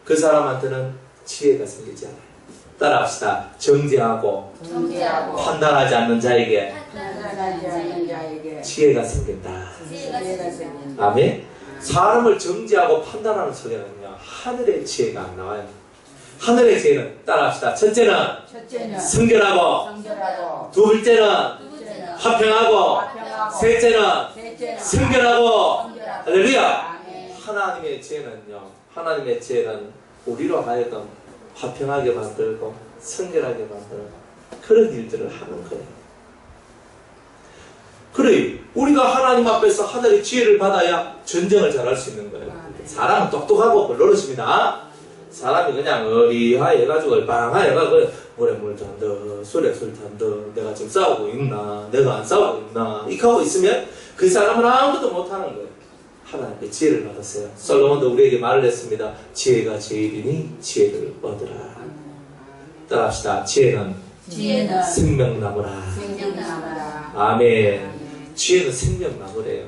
그 사람한테는 지혜가 생기지 않아요. 따라합시다. 정죄하고 판단하지 않는 자에게 지혜가 생긴다. 아멘? 사람을 정죄하고 판단하는 소리는요 하늘의 지혜가 안 나와요. 하늘의 지혜는 따라합시다. 첫째는 성결하고 둘째는 화평하고 셋째는 성결하고 할렐루야. 하나님의 지혜는요 하나님의 지혜는 우리로 하여금 화평하게 만들고 성결하게 만들고 그런 일들을 하는 거예요. 그래 우리가 하나님 앞에서 하늘의 지혜를 받아야 전쟁을 잘할 수 있는 거예요. 사람은 똑똑하고 버릇입니다. 사람이 그냥 어리하게 해가지고 빵하게 해가지고 물에 물 탄다 술에 술 탄다 내가 지금 싸우고 있나 내가 안 싸우고 있나 이렇게 하고 있으면 그 사람은 아무것도 못하는 거예요. 하나님의 지혜를 받았어요. 솔로몬도 우리에게 말을 했습니다. 지혜가 제일이니 지혜를 얻으라. 따라합시다. 지혜는 생명나무라. 아멘. 지혜는 생명나무래요.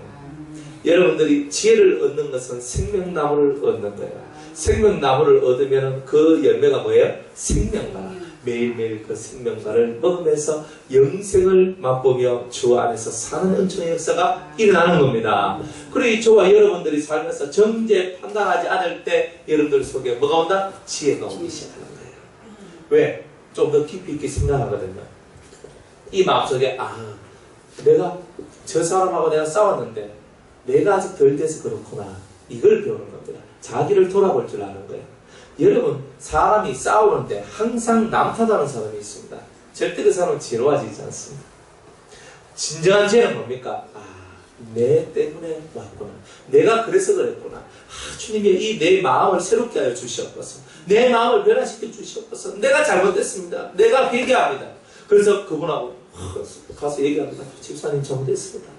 여러분들이 지혜를 얻는 것은 생명나무를 얻는 거예요. 생명나무를 얻으면 그 열매가 뭐예요? 생명나무. 매일매일 그 생명나를 먹으면서 영생을 맛보며 주 안에서 사는 은총의 역사가 일어나는 겁니다. 그리고 저와 여러분들이 살면서 정죄 판단하지 않을 때 여러분들 속에 뭐가 온다? 지혜가 오기 시작하는 거예요. 왜? 좀 더 깊이 있게 생각하거든요. 이 마음속에 내가 저 사람하고 내가 싸웠는데 내가 아직 덜 돼서 그렇구나. 이걸 배우는 겁니다. 자기를 돌아볼 줄 아는 거예요. 여러분, 사람이 싸우는데 항상 남 탓하는 사람이 있습니다. 절대 그 사람은 지루하지 않습니다. 진정한 죄는 뭡니까? 내 때문에 왔구나. 내가 그래서 그랬구나. 주님이 이 내 마음을 새롭게 하여 주시옵소서. 내 마음을 변화시켜 주시옵소서. 내가 잘못됐습니다. 내가 회개합니다. 그래서 그분하고 가서 얘기합니다. 집사님 잘못했습니다.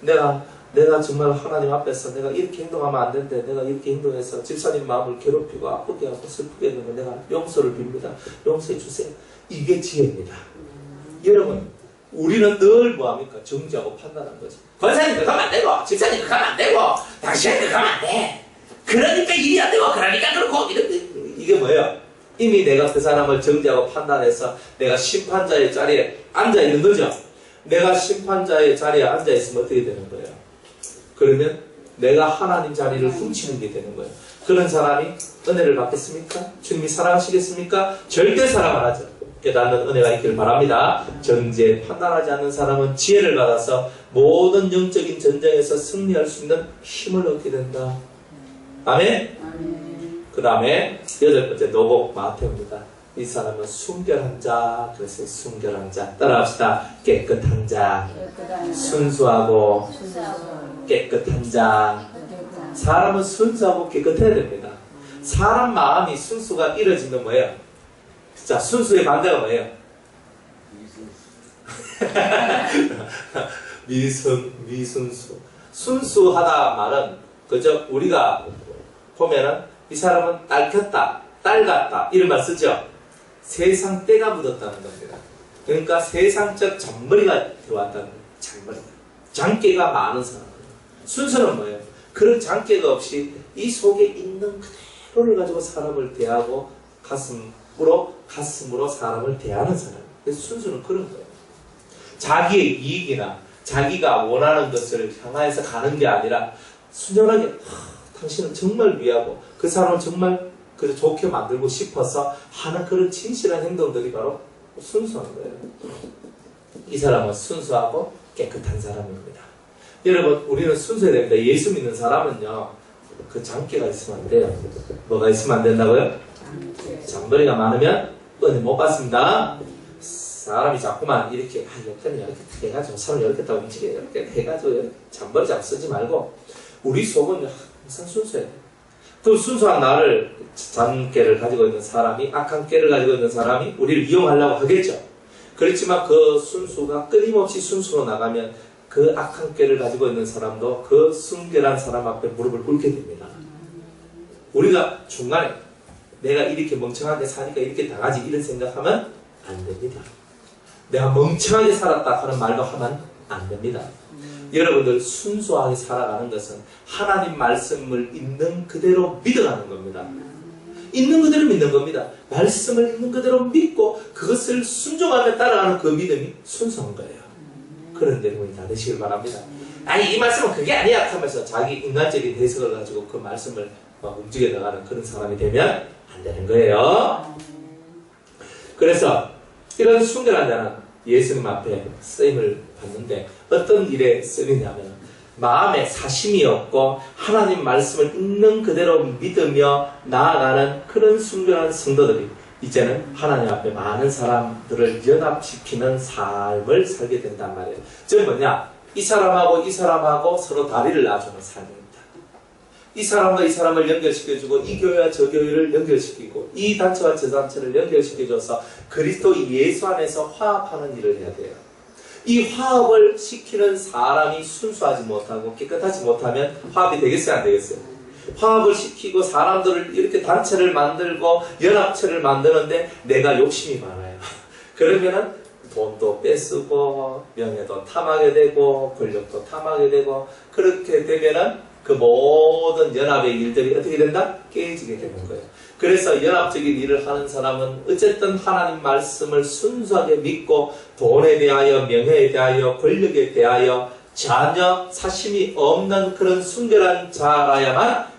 내가 정말 하나님 앞에서 내가 이렇게 행동하면 안 되는데 내가 이렇게 행동해서 집사님 마음을 괴롭히고 아프게 하고 슬프게 했는데 내가 용서를 빕니다. 용서해 주세요. 이게 지혜입니다. 여러분, 우리는 늘 뭐합니까? 정죄하고 판단한 거죠. 권사님도 가면 안 되고 집사님도 가면 안 되고 당신도 가면 안 돼. 그러니까 일이 안 되고 그러니까 그렇고 이게 뭐예요? 이미 내가 그 사람을 정죄하고 판단해서 내가 심판자의 자리에 앉아있는 거죠. 내가 심판자의 자리에 앉아있으면 어떻게 되는 거예요? 그러면 내가 하나님 자리를 훔치는 게 되는 거예요. 그런 사람이 은혜를 받겠습니까? 주님이 사랑하시겠습니까? 절대 사랑 안 하죠. 깨닫는 은혜가 있기를 바랍니다. 정죄 판단하지 않는 사람은 지혜를 받아서 모든 영적인 전쟁에서 승리할 수 있는 힘을 얻게 된다. 아멘? 그 다음에 8번째 노복 마태입니다. 이 사람은 순결한 자, 그래서 순결한 자 따라합시다. 깨끗한 자, 순수하고 깨끗한 자. 사람은 순수하고 깨끗해야 됩니다. 사람 마음이 순수가 이루어지면 뭐예요? 자, 순수의 반대가 뭐예요? 미순수. 순수하다 말은 그저 우리가 보면은 이 사람은 딸 켰다, 딸 같다 이런 말 쓰죠. 세상 때가 묻었다는 겁니다. 그러니까 세상적 잔머리가 들어왔다는 거예요. 잔머리. 장깨가 많은 사람. 순수는 뭐예요? 그런 장깨가 없이 이 속에 있는 그대로를 가지고 사람을 대하고 가슴으로 사람을 대하는 사람. 그래서 순수는 그런 거예요. 자기의 이익이나 자기가 원하는 것을 향하여서 가는 게 아니라 순전하게 당신은 정말 위하고 그 사람을 정말 그래서 좋게 만들고 싶어서 하는 그런 진실한 행동들이 바로 순수한 거예요. 이 사람은 순수하고 깨끗한 사람입니다. 여러분, 우리는 순수해야 됩니다. 예수 믿는 사람은요, 그 장깨가 있으면 안 돼요. 뭐가 있으면 안 된다고요? 잔머리가 많으면 은혜 못 받습니다. 사람이 자꾸만 이렇게 이렇게 해가지고 사람을 이렇게 딱 움직여 이렇게 해가지고 잔머리 자꾸 쓰지 말고 우리 속은 항상 순수해요. 그 순수한 나를 잔깨를 가지고 있는 사람이 악한 깨를 가지고 있는 사람이 우리를 이용하려고 하겠죠. 그렇지만 그 순수가 끊임없이 순수로 나가면 그 악한 깨를 가지고 있는 사람도 그 순결한 사람 앞에 무릎을 꿇게 됩니다. 우리가 중간에 내가 이렇게 멍청하게 사니까 이렇게 당하지 이런 생각하면 안 됩니다. 내가 멍청하게 살았다 하는 말도 하면 안 됩니다. 여러분들 순수하게 살아가는 것은 하나님 말씀을 있는 그대로 믿어가는 겁니다. 있는 그대로 믿는 겁니다. 말씀을 있는 그대로 믿고 그것을 순종하며 따라가는 그 믿음이 순수한 거예요. 그런 내용이 다 되시길 바랍니다. 아니 이 말씀은 그게 아니야 하면서 자기 인간적인 해석을 가지고 그 말씀을 막 움직여 나가는 그런 사람이 되면 안 되는 거예요. 그래서 이런 순결한 자는 예수님 앞에 쓰임을 받는데 어떤 일에 쓰이냐면 마음에 사심이 없고 하나님 말씀을 있는 그대로 믿으며 나아가는 그런 순결한 성도들이 이제는 하나님 앞에 많은 사람들을 연합시키는 삶을 살게 된단 말이에요. 즉 뭐냐? 이 사람하고 서로 다리를 놔주는 삶입니다. 이 사람과 이 사람을 연결시켜주고 이 교회와 저 교회를 연결시키고 이 단체와 저 단체를 연결시켜줘서 그리스도 예수 안에서 화합하는 일을 해야 돼요. 이 화합을 시키는 사람이 순수하지 못하고 깨끗하지 못하면 화합이 되겠어요? 안 되겠어요? 화합을 시키고 사람들을 이렇게 단체를 만들고 연합체를 만드는데 내가 욕심이 많아요. 그러면은 돈도 뺏고 명예도 탐하게 되고 권력도 탐하게 되고 그렇게 되면은 그 모든 연합의 일들이 어떻게 된다? 깨지게 되는 거예요. 그래서 연합적인 일을 하는 사람은 어쨌든 하나님 말씀을 순수하게 믿고 돈에 대하여 명예에 대하여 권력에 대하여 전혀 사심이 없는 그런 순결한 자라야만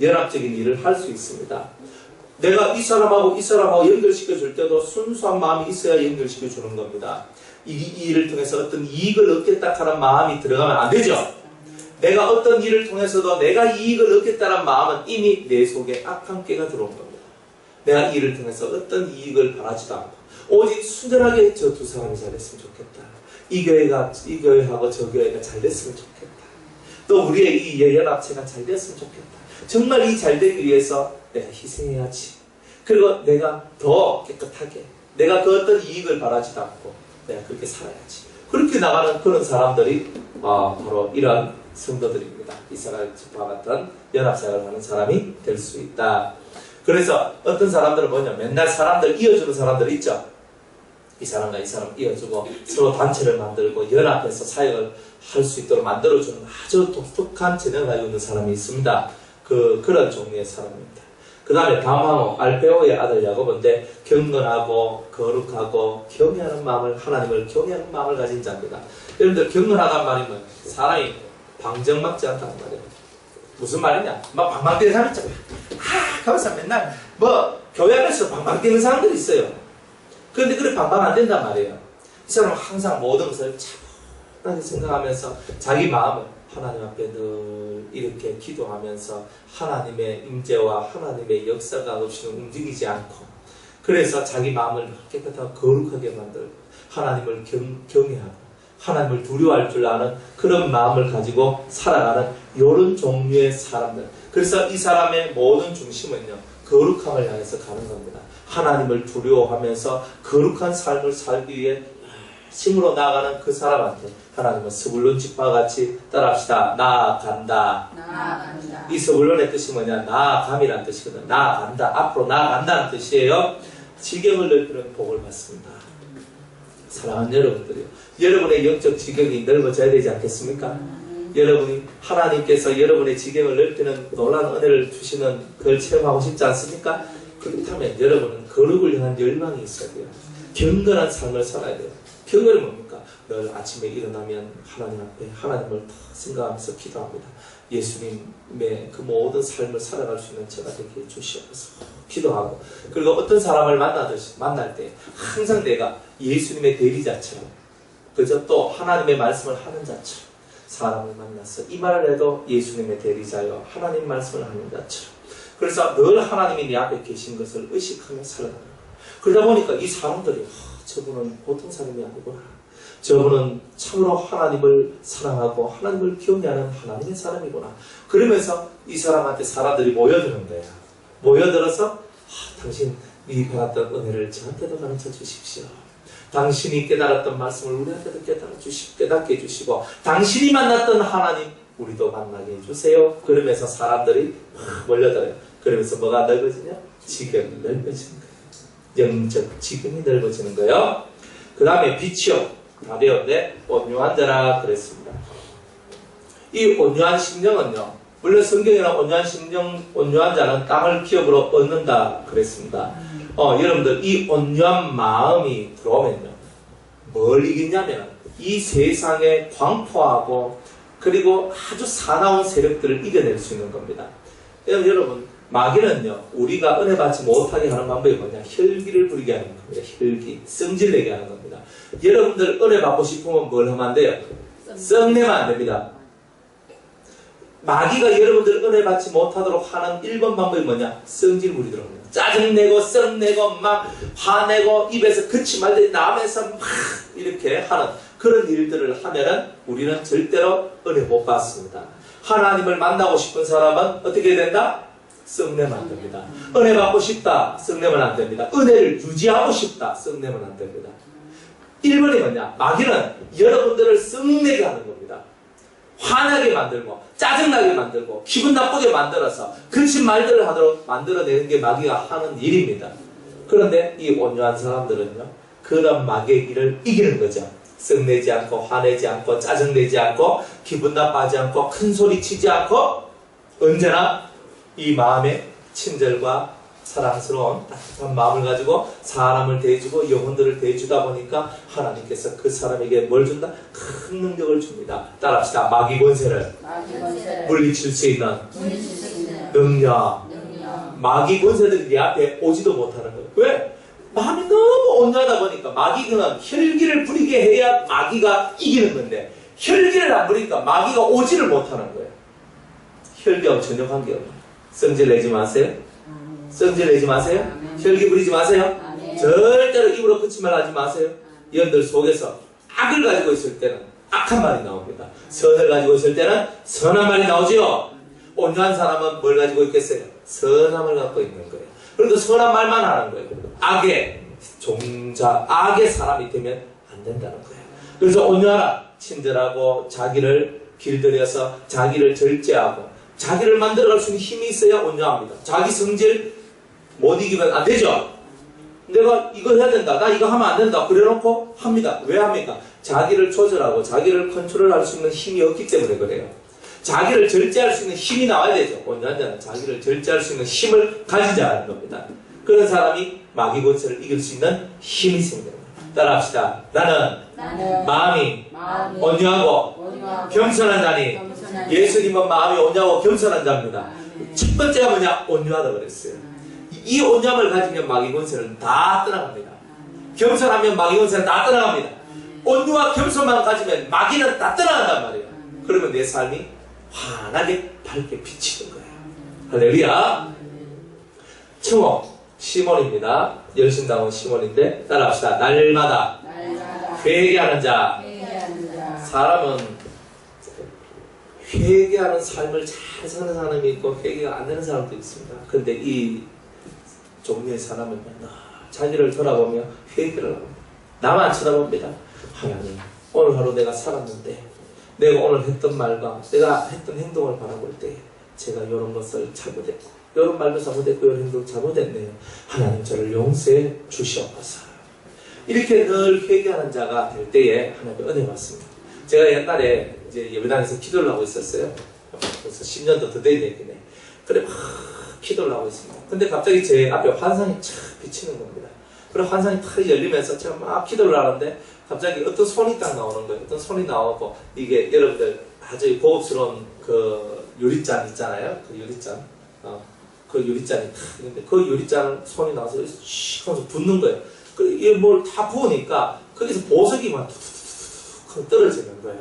연합적인 일을 할 수 있습니다. 내가 이 사람하고 연결시켜 줄 때도 순수한 마음이 있어야 연결시켜 주는 겁니다. 이 일을 통해서 어떤 이익을 얻겠다 하는 마음이 들어가면 안 되죠. 내가 어떤 일을 통해서도 내가 이익을 얻겠다는 마음은 이미 내 속에 악한 깨가 들어온 겁니다. 내가 이 일을 통해서 어떤 이익을 바라지도 않고 오직 순전하게 저 두 사람이 잘 됐으면 좋겠다. 이 교회하고 저 교회가 잘 됐으면 좋겠다. 또 우리의 이 연합체가 잘 됐으면 좋겠다. 정말 이 잘 되기 위해서 내가 희생해야지. 그리고 내가 더 깨끗하게 내가 그 어떤 이익을 바라지도 않고 내가 그렇게 살아야지. 그렇게 나가는 그런 사람들이 바로 이런 성도들입니다. 이스라엘 지파와 같은 연합생활을 하는 사람이 될 수 있다. 그래서 어떤 사람들은 뭐냐, 맨날 사람들 이어주는 사람들 있죠. 이 사람과 이 사람 이어주고 서로 단체를 만들고 연합해서 사역을 할 수 있도록 만들어주는 아주 독특한 재능을 가지고 있는 사람이 있습니다. 그런 종류의 사람입니다. 그 다음에 담하오, 알페오의 아들 야곱인데 경건하고 거룩하고 경외하는 마음을, 하나님을 경외하는 마음을 가진 자입니다. 여러분들 경건하다는 말이 뭐예요? 사람이 방정맞지 않다는 말이에요. 무슨 말이냐? 막 방방 뛰는 사람 있잖아요. 가면서 맨날 교회 안에서 방방 뛰는 사람들이 있어요. 그런데 그래 방방 안 된단 말이에요. 이 사람은 항상 모든 것을 차분하게 생각하면서 자기 마음을 하나님 앞에 늘 이렇게 기도하면서 하나님의 임재와 하나님의 역사가 없이는 움직이지 않고, 그래서 자기 마음을 깨끗하고 거룩하게 만들고 하나님을 경외하고 하나님을 두려워할 줄 아는 그런 마음을 가지고 살아가는 이런 종류의 사람들. 그래서 이 사람의 모든 중심은요, 거룩함을 향해서 가는 겁니다. 하나님을 두려워하면서 거룩한 삶을 살기 위해 힘으로 나아가는 그 사람한테 하나님은 스불론 지파와 같이 따라합시다. 나아간다. 나아간다. 이 스불론의 뜻이 뭐냐? 나아감이라는 뜻이거든. 나아간다. 앞으로 나아간다는 뜻이에요. 지경을 넓히는 복을 받습니다. 사랑하는 여러분들이요, 여러분의 영적 지경이 넓어져야 되지 않겠습니까? 여러분이 하나님께서 여러분의 지경을 넓히는 놀라운 은혜를 주시는 그걸 체험하고 싶지 않습니까? 그렇다면 여러분은 거룩을 향한 열망이 있어야 돼요. 경건한 삶을 살아야 돼요. 경건이 뭡니까? 늘 아침에 일어나면 하나님 앞에 하나님을 다 생각하면서 기도합니다. 예수님의 그 모든 삶을 살아갈 수 있는 제가 되게 해주시옵소서 기도하고, 그리고 어떤 사람을 만날 때 항상 내가 예수님의 대리자처럼, 그저 또 하나님의 말씀을 하는 자처럼 사람을 만나서 이 말을 해도 예수님의 대리자여 하나님 말씀을 하는 자처럼, 그래서 늘 하나님이 내 앞에 계신 것을 의식하며 살아가는 거예요. 그러다 보니까 이 사람들이 저분은 보통 사람이 아니구나, 저분은 참으로 하나님을 사랑하고 하나님을 경외하는 하나님의 사람이구나, 그러면서 이 사람한테 사람들이 모여드는 거야. 모여들어서 당신 이 받았던 은혜를 저한테도 가르쳐 주십시오. 당신이 깨달았던 말씀을 우리한테도 깨닫게 해주시고, 당신이 만났던 하나님 우리도 만나게 해주세요. 그러면서 사람들이 몰려들어요. 그러면서 뭐가 넓어지냐? 지경이 넓어지는 거예요. 영적 지경이 넓어지는 거예요. 그 다음에 빛이요, 다 배웠는데 온유한 자라 그랬습니다. 이 온유한 심령은요, 물론 성경에는 온유한 심령, 온유한 자는 땅을 기업으로 얻는다 그랬습니다. 여러분들 이 온유한 마음이 들어오면요, 뭘 이기냐면 이 세상에 광포하고 그리고 아주 사나운 세력들을 이겨낼 수 있는 겁니다. 여러분, 마귀는요, 우리가 은혜 받지 못하게 하는 방법이 뭐냐? 혈기를 부리게 하는 겁니다. 혈기, 성질내게 하는 겁니다. 여러분들 은혜 받고 싶으면 뭘 하면 안 돼요? 썩내면 안 됩니다. 마귀가 여러분들 은혜 받지 못하도록 하는 1번 방법이 뭐냐? 성질 부리도록 합니다. 짜증내고 썩내고 막 화내고 입에서 그치 말들이 나면서 막 이렇게 하는 그런 일들을 하면은 우리는 절대로 은혜 못 받습니다. 하나님을 만나고 싶은 사람은 어떻게 해야 된다? 썩내면 안 됩니다. 은혜 받고 싶다, 썩내면 안 됩니다. 은혜를 유지하고 싶다, 썩내면 안 됩니다. 1번이 뭐냐? 마귀는 여러분들을 썩내게 하는 겁니다. 화나게 만들고 짜증나게 만들고 기분 나쁘게 만들어서 거친 말들을 하도록 만들어내는 게 마귀가 하는 일입니다. 그런데 이 온유한 사람들은요, 그런 마귀의 일을 이기는 거죠. 썩내지 않고 화내지 않고 짜증내지 않고 기분 나빠하지 않고 큰소리 치지 않고 언제나 이 마음의 친절과 사랑스러운 따뜻한 마음을 가지고 사람을 대해주고 영혼들을 대해주다 보니까 하나님께서 그 사람에게 뭘 준다? 큰 능력을 줍니다. 따라합시다. 마귀 권세를 물리칠 수 있는 능력. 마귀 권세들이 네 앞에 오지도 못하는 거예요. 왜? 마음이 너무 온유하다 보니까 마귀는 혈기를 부리게 해야 마귀가 이기는 건데, 혈기를 안 부리니까 마귀가 오지를 못하는 거예요. 혈기하고 전혀 관계없는. 성질 내지 마세요. 성질 내지 마세요. 혈기 부리지 마세요. 절대로 입으로 거짓말 하지 마세요. 여러분들 속에서 악을 가지고 있을 때는 악한 말이 나옵니다. 선을 가지고 있을 때는 선한 말이 나오지요. 온유한 사람은 뭘 가지고 있겠어요? 선함을 갖고 있는 거예요. 그러니까 선한 말만 하는 거예요. 악의 종자, 악의 사람이 되면 안 된다는 거예요. 그래서 온유하라. 친절하고 자기를 길들여서 자기를 절제하고 자기를 만들어갈 수 있는 힘이 있어야 온유합니다. 자기 성질 못 이기면 안 되죠. 내가 이거 해야 된다. 나 이거 하면 안 된다. 그래놓고 합니다. 왜 합니까? 자기를 조절하고 자기를 컨트롤할 수 있는 힘이 없기 때문에 그래요. 자기를 절제할 수 있는 힘이 나와야 되죠. 온유한 자는 자기를 절제할 수 있는 힘을 가진 자라는 겁니다. 그런 사람이 마귀 권세를 이길 수 있는 힘이 생깁니다. 따라합시다. 나는 마음이 온유하고 겸손한 자니 예수님은 마음이 온유하고 겸손한 자입니다. 첫 번째가 뭐냐? 온유하다 그랬어요. 이 온유함을 가지면 마귀 권세는 다 떠나갑니다. 겸손하면 마귀 권세는 다 떠나갑니다. 온유와 겸손만 가지면 마귀는 다 떠나간단 말이에요. 그러면 내 삶이 환하게 밝게 비치는 거예요. 할렐루야. 청호 시몬입니다. 열심당원 시몬인데 따라합시다. 날마다 회개하는 자. 사람은 회개하는 삶을 잘 사는 사람이 있고 회개가 안 되는 사람도 있습니다. 그런데 이 종류의 사람은 맨날 자기를 돌아보며 회개를 합니다. 나만 쳐다봅니다. 하나님, 오늘 하루 내가 살았는데 내가 오늘 했던 말과 내가 했던 행동을 바라볼 때 제가 이런 것을 잘못했고 이런 말도 잘못했고 이런 행동을 잘못했네요. 하나님 저를 용서해 주시옵소서. 이렇게 늘 회개하는 자가 될 때에 하나님의 은혜 받습니다. 제가 옛날에 이제 예배당에서 기도를 하고 있었어요. 그래서 10년도 더 된 얘기네. 그래 막 기도를 하고 있습니다. 근데 갑자기 제 앞에 환상이 촥 비치는 겁니다. 그리고 환상이 탁 열리면서 제가 막 기도를 하는데 갑자기 어떤 손이 딱 나오는 거예요. 어떤 손이 나오고 이게 여러분들 아주 고급스러운 그 유리잔 있잖아요. 그 유리잔. 그 유리잔이 탁 있는데 그 유리잔 손이 나와서 슉 하면서 붓는 거예요. 이게 뭘 다 부으니까 거기서 보석이 막 툭툭툭 떨어지는 거예요.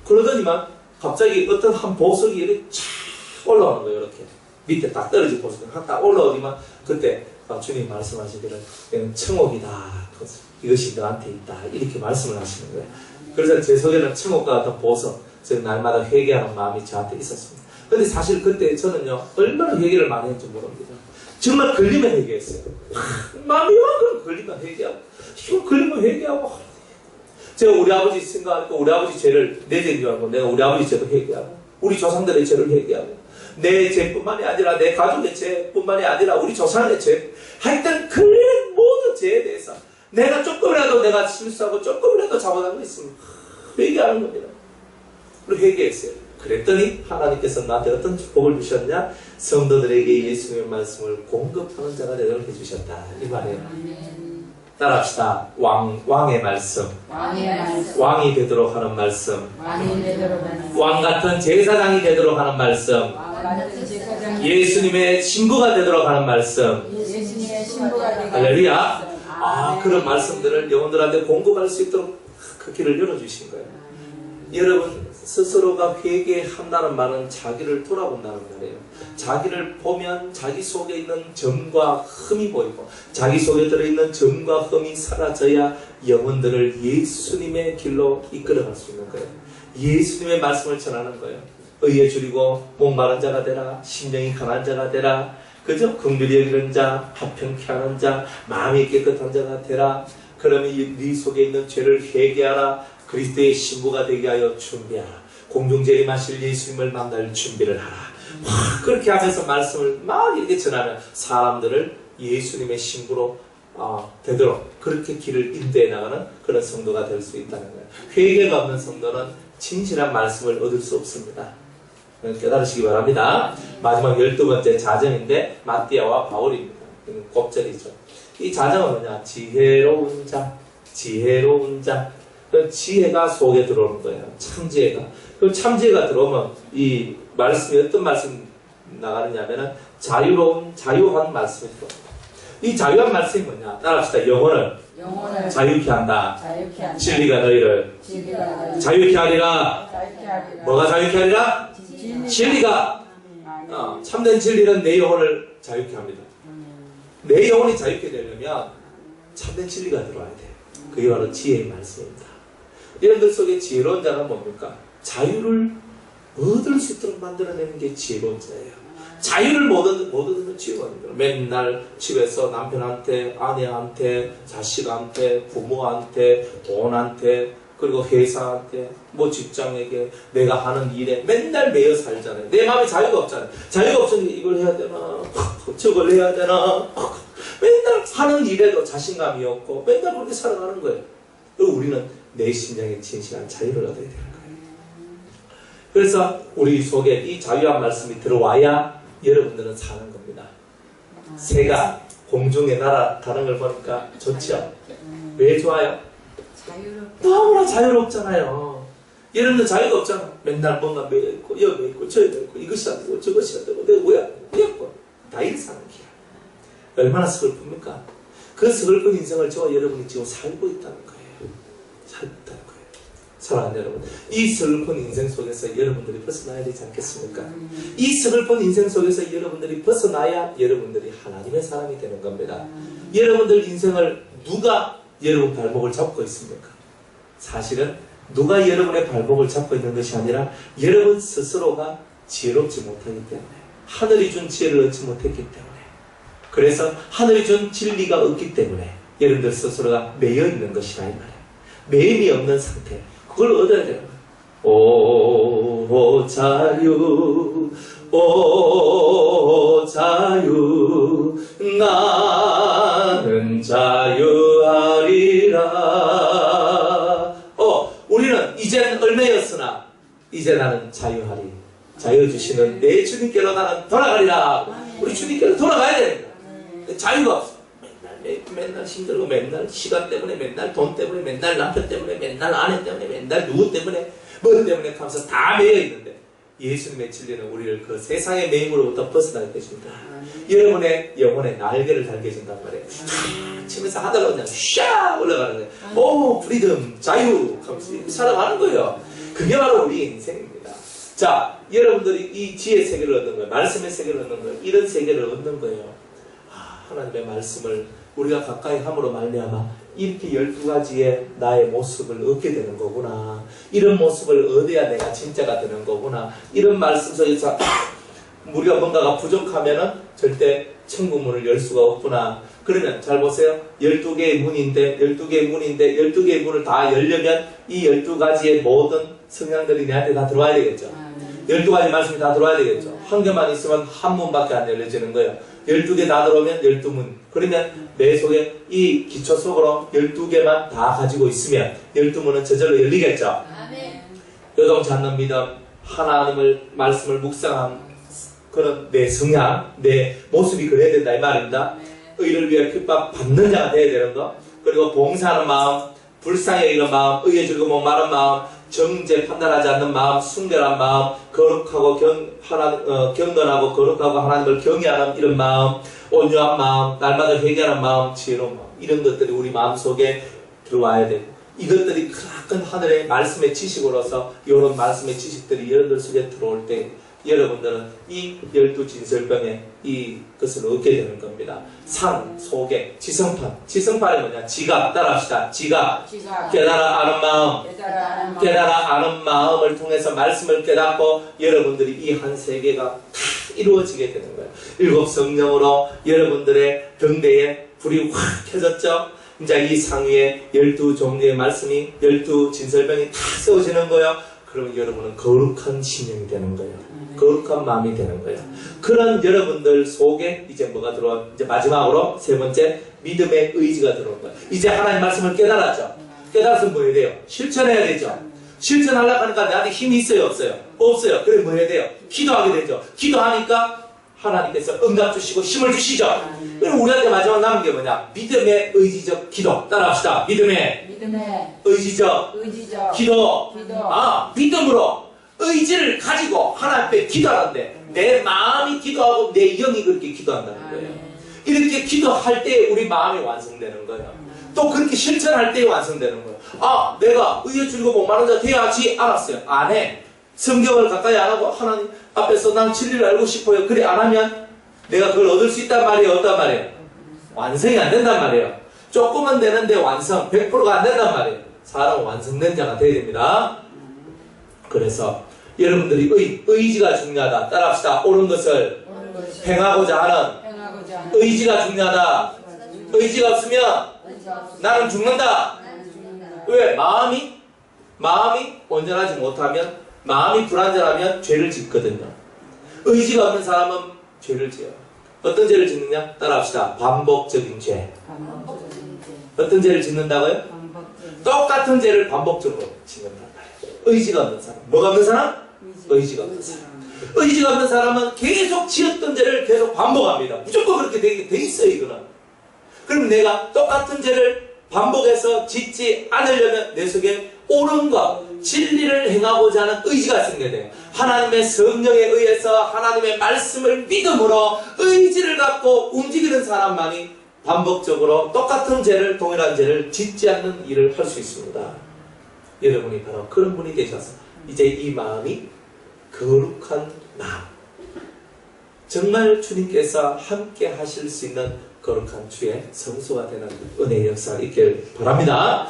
그러더니만 갑자기 어떤 한 보석이 이렇게 쫙 올라오는 거예요. 이렇게 밑에 딱 떨어진 보석이 딱 올라오지만 그때 주님 말씀하시기를 이건 청옥이다. 이것이 너한테 있다. 이렇게 말씀을 하시는 거예요. 그래서 제 속에는 청옥과 같은 보석, 즉 날마다 회개하는 마음이 저한테 있었습니다. 근데 사실 그때 저는요 얼마나 회개를 많이 했는지 모릅니다. 정말 걸리면 회개했어요. 마음이 막 걸리면 회개하고 이거 걸리면 회개하고 제가 우리 아버지 생각하니까 우리 아버지 죄를 내 죄인 줄 알고 내가 우리 아버지 죄도 회개하고 우리 조상들의 죄를 회개하고 내 죄뿐만이 아니라 내 가족의 죄뿐만이 아니라 우리 조상의 죄 하여튼 걸리는 모든 죄에 대해서 내가 조금이라도 내가 실수하고 조금이라도 잘못한 거 있으면 회개하는 겁니다. 그리고 회개했어요. 그랬더니 하나님께서 나한테 어떤 축복을 주셨냐? 성도들에게 예수님의 말씀을 공급하는 자가 되도록 해주셨다. 이 말이에요. 따라합시다. 왕의 말씀. 왕이 되도록 하는 말씀. 왕 같은 제사장이 되도록 하는 말씀. 예수님의 신부가 되도록 하는 말씀. 할렐루야. 그런 말씀들을 영혼들한테 공급할 수 있도록 그 길을 열어주신 거예요. 여러분 스스로가 회개한다는 말은 자기를 돌아본다는 말이에요. 자기를 보면 자기 속에 있는 점과 흠이 보이고 자기 속에 들어있는 점과 흠이 사라져야 영혼들을 예수님의 길로 이끌어갈 수 있는 거예요. 예수님의 말씀을 전하는 거예요. 의에 줄이고 목마른 자가 되라. 심령이 강한 자가 되라. 그죠? 긍휼히 여기는 자, 화평케 하는 자, 마음이 깨끗한 자가 되라. 그러면 네 속에 있는 죄를 회개하라. 그리스도의 신부가 되게 하여 준비하라. 공중재림하실 예수님을 만날 준비를 하라. 그렇게 하면서 말씀을 막 이렇게 전하면 사람들을 예수님의 신부로 되도록 그렇게 길을 인도해 나가는 그런 성도가 될 수 있다는 거예요. 회개가 없는 성도는 진실한 말씀을 얻을 수 없습니다. 깨달으시기 바랍니다. 마지막 12번째 자정인데 마띠아와 바울입니다. 이건 곱절이죠. 이 자정은 뭐냐? 지혜로운 자, 지혜로운 자. 그 지혜가 속에 들어오는 거예요. 참지혜가. 그 참지혜가 들어오면 이 말씀이 어떤 말씀 자유한 말씀이 들어옵니다. 이 자유한 말씀이 뭐냐? 따라합시다. 영혼을 영혼을 자유케 한다. 자유케 한다. 진리가 너희를 진리가 너희를 자유케 하리라. 자유케 하리라. 뭐가 자유케 하리라? 진리가. 참된 진리는 내 영혼을 자유케 합니다. 내 영혼이 자유케 되려면 참된 진리가 들어와야 돼. 그게 바로 지혜의 말씀입니다. 여러분들 속에 지혜로운 자가 뭡니까? 자유를 얻을 수 있도록 만들어내는 게 지혜로운 자예요. 자유를 못 얻는 지혜가 아닙니다. 맨날 집에서 남편한테, 아내한테, 자식한테, 부모한테, 돈한테, 그리고 회사한테, 뭐 직장에게, 내가 하는 일에 맨날 매여 살잖아요. 내 마음에 자유가 없잖아요. 자유가 없으니 이걸 해야 되나, 저걸 해야 되나, 맨날 하는 일에도 자신감이 없고 맨날 그렇게 살아가는 거예요. 그리고 우리는 내 심령에 진실한 자유를 얻어야 되는 거예요. 그래서 우리 속에 이 자유한 말씀이 들어와야 여러분들은 사는 겁니다. 새가 공중에 날아가는 걸 보니까 좋죠? 왜 좋아요? 너무나 자유롭잖아요. 여러분들 자유가 없잖아. 맨날 뭔가 매여 있고 여기 있고 저기 있고 이것이 안 되고 저것이 안 되고 내가 뭐야? 다 이렇게 사는 길이야. 얼마나 슬픕니까? 그 슬픈 인생을 저와 여러분이 지금 살고 있다는 거예요. 살고 있다는 거예요. 사랑하는 여러분, 이 슬픈 인생 속에서 여러분들이 벗어나야 되지 않겠습니까? 이 슬픈 인생 속에서 여러분들이 벗어나야 여러분들이 하나님의 사람이 되는 겁니다. 여러분들 인생을 누가 여러분 발목을 잡고 있습니까? 사실은 누가 여러분의 발목을 잡고 있는 것이 아니라 여러분 스스로가 지혜롭지 못하기 때문에, 하늘이 준 지혜를 얻지 못했기 때문에, 그래서 하늘이 준 진리가 없기 때문에 여러분들 스스로가 매여 있는 것이라 이 말이에요. 매임이 없는 상태, 그걸 얻어야 되는 거예요. 오 자유, 오 자유, 나는 자유하리라. 우리는 이제는 얼매였으나 이제 나는 자유하리. 자유 주시는 내 주님께로 나는 돌아가리라. 우리 주님께로 돌아가야 됩니다. 자유가 없어. 맨날 힘들고, 맨날 시간 때문에, 맨날 돈 때문에, 맨날 남편 때문에, 맨날 아내 때문에, 맨날 누구 때문에, 뭐 때문에 하면서 다 매여 있는데, 예수님의 진리는 우리를 그 세상의 매임으로부터 벗어나게 해줍니다. 여러분의 영혼에 날개를 달게 해준단 말이에요. 치면서 하다가 그냥 샤 올라가는 거예요. 오, 프리덤, 자유 하면서 살아가는 거예요. 그게 바로 우리 인생입니다. 자, 여러분들이 이 지혜 세계를 얻는 거예요. 말씀의 세계를 얻는 거예요. 이런 세계를 얻는 거예요. 하나님의 말씀을 우리가 가까이 함으로 말미암아 이렇게 12가지의 나의 모습을 얻게 되는 거구나. 이런 모습을 얻어야 내가 진짜가 되는 거구나. 이런 말씀 속에서 우리가 뭔가가 부족하면은 절대 천국문을 열 수가 없구나. 그러면 잘 보세요. 12개의 문인데 12개의 문을 다 열려면 이 12가지의 모든 성향들이 내한테 다 들어와야 되겠죠. 12가지 말씀이 다 들어와야 되겠죠. 한 개만 있으면 한 문밖에 안 열려지는 거예요. 12개 다 들어오면 12문. 그러면 내 속에 이 기초 속으로 12개만 다 가지고 있으면 12문은 저절로 열리겠죠. 요동치 않는 믿음, 하나님을 말씀을 묵상한 그런 내 성향, 내 모습이 그래야 된다 이 말입니다. 의를 위해 핍박 받는 자가 되어야 되는 거. 그리고 봉사하는 마음, 불쌍히 여기는 마음, 의에 줄고 목마른 마음, 정죄 판단하지 않는 마음, 순결한 마음, 거룩하고 경건하고 거룩하고 하나님을 경외하는 이런 마음, 온유한 마음, 날마다 회개하는 마음, 지혜로운 마음, 이런 것들이 우리 마음속에 들어와야 되고, 이것들이 큰 하늘의 말씀의 지식으로서 이런 말씀의 지식들이 여러분들 속에 들어올 때 여러분들은 이 12진설병에 이것을 얻게 되는 겁니다. 상, 소개, 지성판. 지성판이 뭐냐? 지각. 따라합시다. 지각. 깨달아 아는 마음. 깨달아 아는 마음을 통해서 말씀을 깨닫고 여러분들이 이 한 세계가 다 이루어지게 되는 거예요. 7 성령으로 여러분들의 등대에 불이 확 켜졌죠? 이제 이 상위에 12종류의 말씀이 12진설병이 다 세워지는 거예요. 그러면 여러분은 거룩한 신령이 되는 거예요. 거룩한 마음이 되는 거예요. 그런 여러분들 속에 이제 뭐가 들어와? 이제 마지막으로 세 번째, 믿음의 의지가 들어온 거예요. 이제 하나님 말씀을 깨달았죠. 깨달았으면 뭐 해야 돼요? 실천해야 되죠. 실천하려고 하니까 나한테 힘이 있어요? 없어요? 없어요. 그래 뭐 해야 돼요? 기도하게 되죠. 기도하니까 하나님께서 응답 주시고 힘을 주시죠. 그럼 우리한테 마지막 남은 게 뭐냐? 믿음의 의지적 기도. 따라합시다. 믿음의 의지적 기도. 믿음으로 의지를 가지고 하나님 앞에 기도하는데 내 마음이 기도하고 내 영이 그렇게 기도한다는 거예요. 이렇게 기도할 때 우리 마음이 완성되는 거예요. 또 그렇게 실천할 때 완성되는 거예요. 아, 내가 의에 줄이고 목마른 자 돼야지. 알았어요. 안 해. 성경을 가까이 안 하고 하나님 앞에서 난 진리를 알고 싶어요. 그래 안 하면 내가 그걸 얻을 수 있단 말이에요. 어떤 말이에요? 완성이 안 된단 말이에요. 조금은 되는데 완성 100%가 안 된단 말이에요. 사람은 완성된 자가 돼야 됩니다. 그래서 여러분들이 의지가 중요하다. 따라합시다. 옳은 것을 행하고자 하는 의지가 중요하다. 의지가 없으면 나는 죽는다. 왜? 마음이 온전하지 못하면, 마음이 불안전하면 죄를 짓거든요. 의지가 없는 사람은 죄를 지어요. 어떤 죄를 짓느냐? 따라합시다. 반복적인 죄. 어떤 죄를 짓는다고요? 똑같은 죄를 반복적으로 짓는단 말이에요. 의지가 없는 사람. 뭐가 없는 사람? 의지가 없는 사람. 의지가 없는 사람은 계속 지었던 죄를 계속 반복합니다. 무조건 그렇게 돼 있어요, 이거는. 그럼 내가 똑같은 죄를 반복해서 짓지 않으려면 내 속에 옳은 것, 진리를 행하고자 하는 의지가 생겨야 돼요. 하나님의 성령에 의해서 하나님의 말씀을 믿음으로 의지를 갖고 움직이는 사람만이 반복적으로 똑같은 죄를, 동일한 죄를 짓지 않는 일을 할 수 있습니다. 여러분이 바로 그런 분이 되셔서 이제 이 마음이 거룩한 마음, 정말 주님께서 함께 하실 수 있는 거룩한 주의 성소가 되는 은혜의 역사가 있길 바랍니다.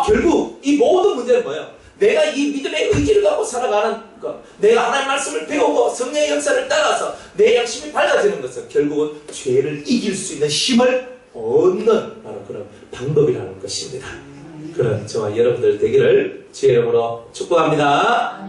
결국 이 모든 문제는 뭐예요? 내가 이 믿음의 의지를 갖고 살아가는 것, 내가 하나님의 말씀을 배우고 성령의 역사를 따라서 내 양심이 밝아지는 것은 결국은 죄를 이길 수 있는 힘을 얻는 바로 그런 방법이라는 것입니다. 그런 저와 여러분들 되기를 주의 이름으로 축복합니다.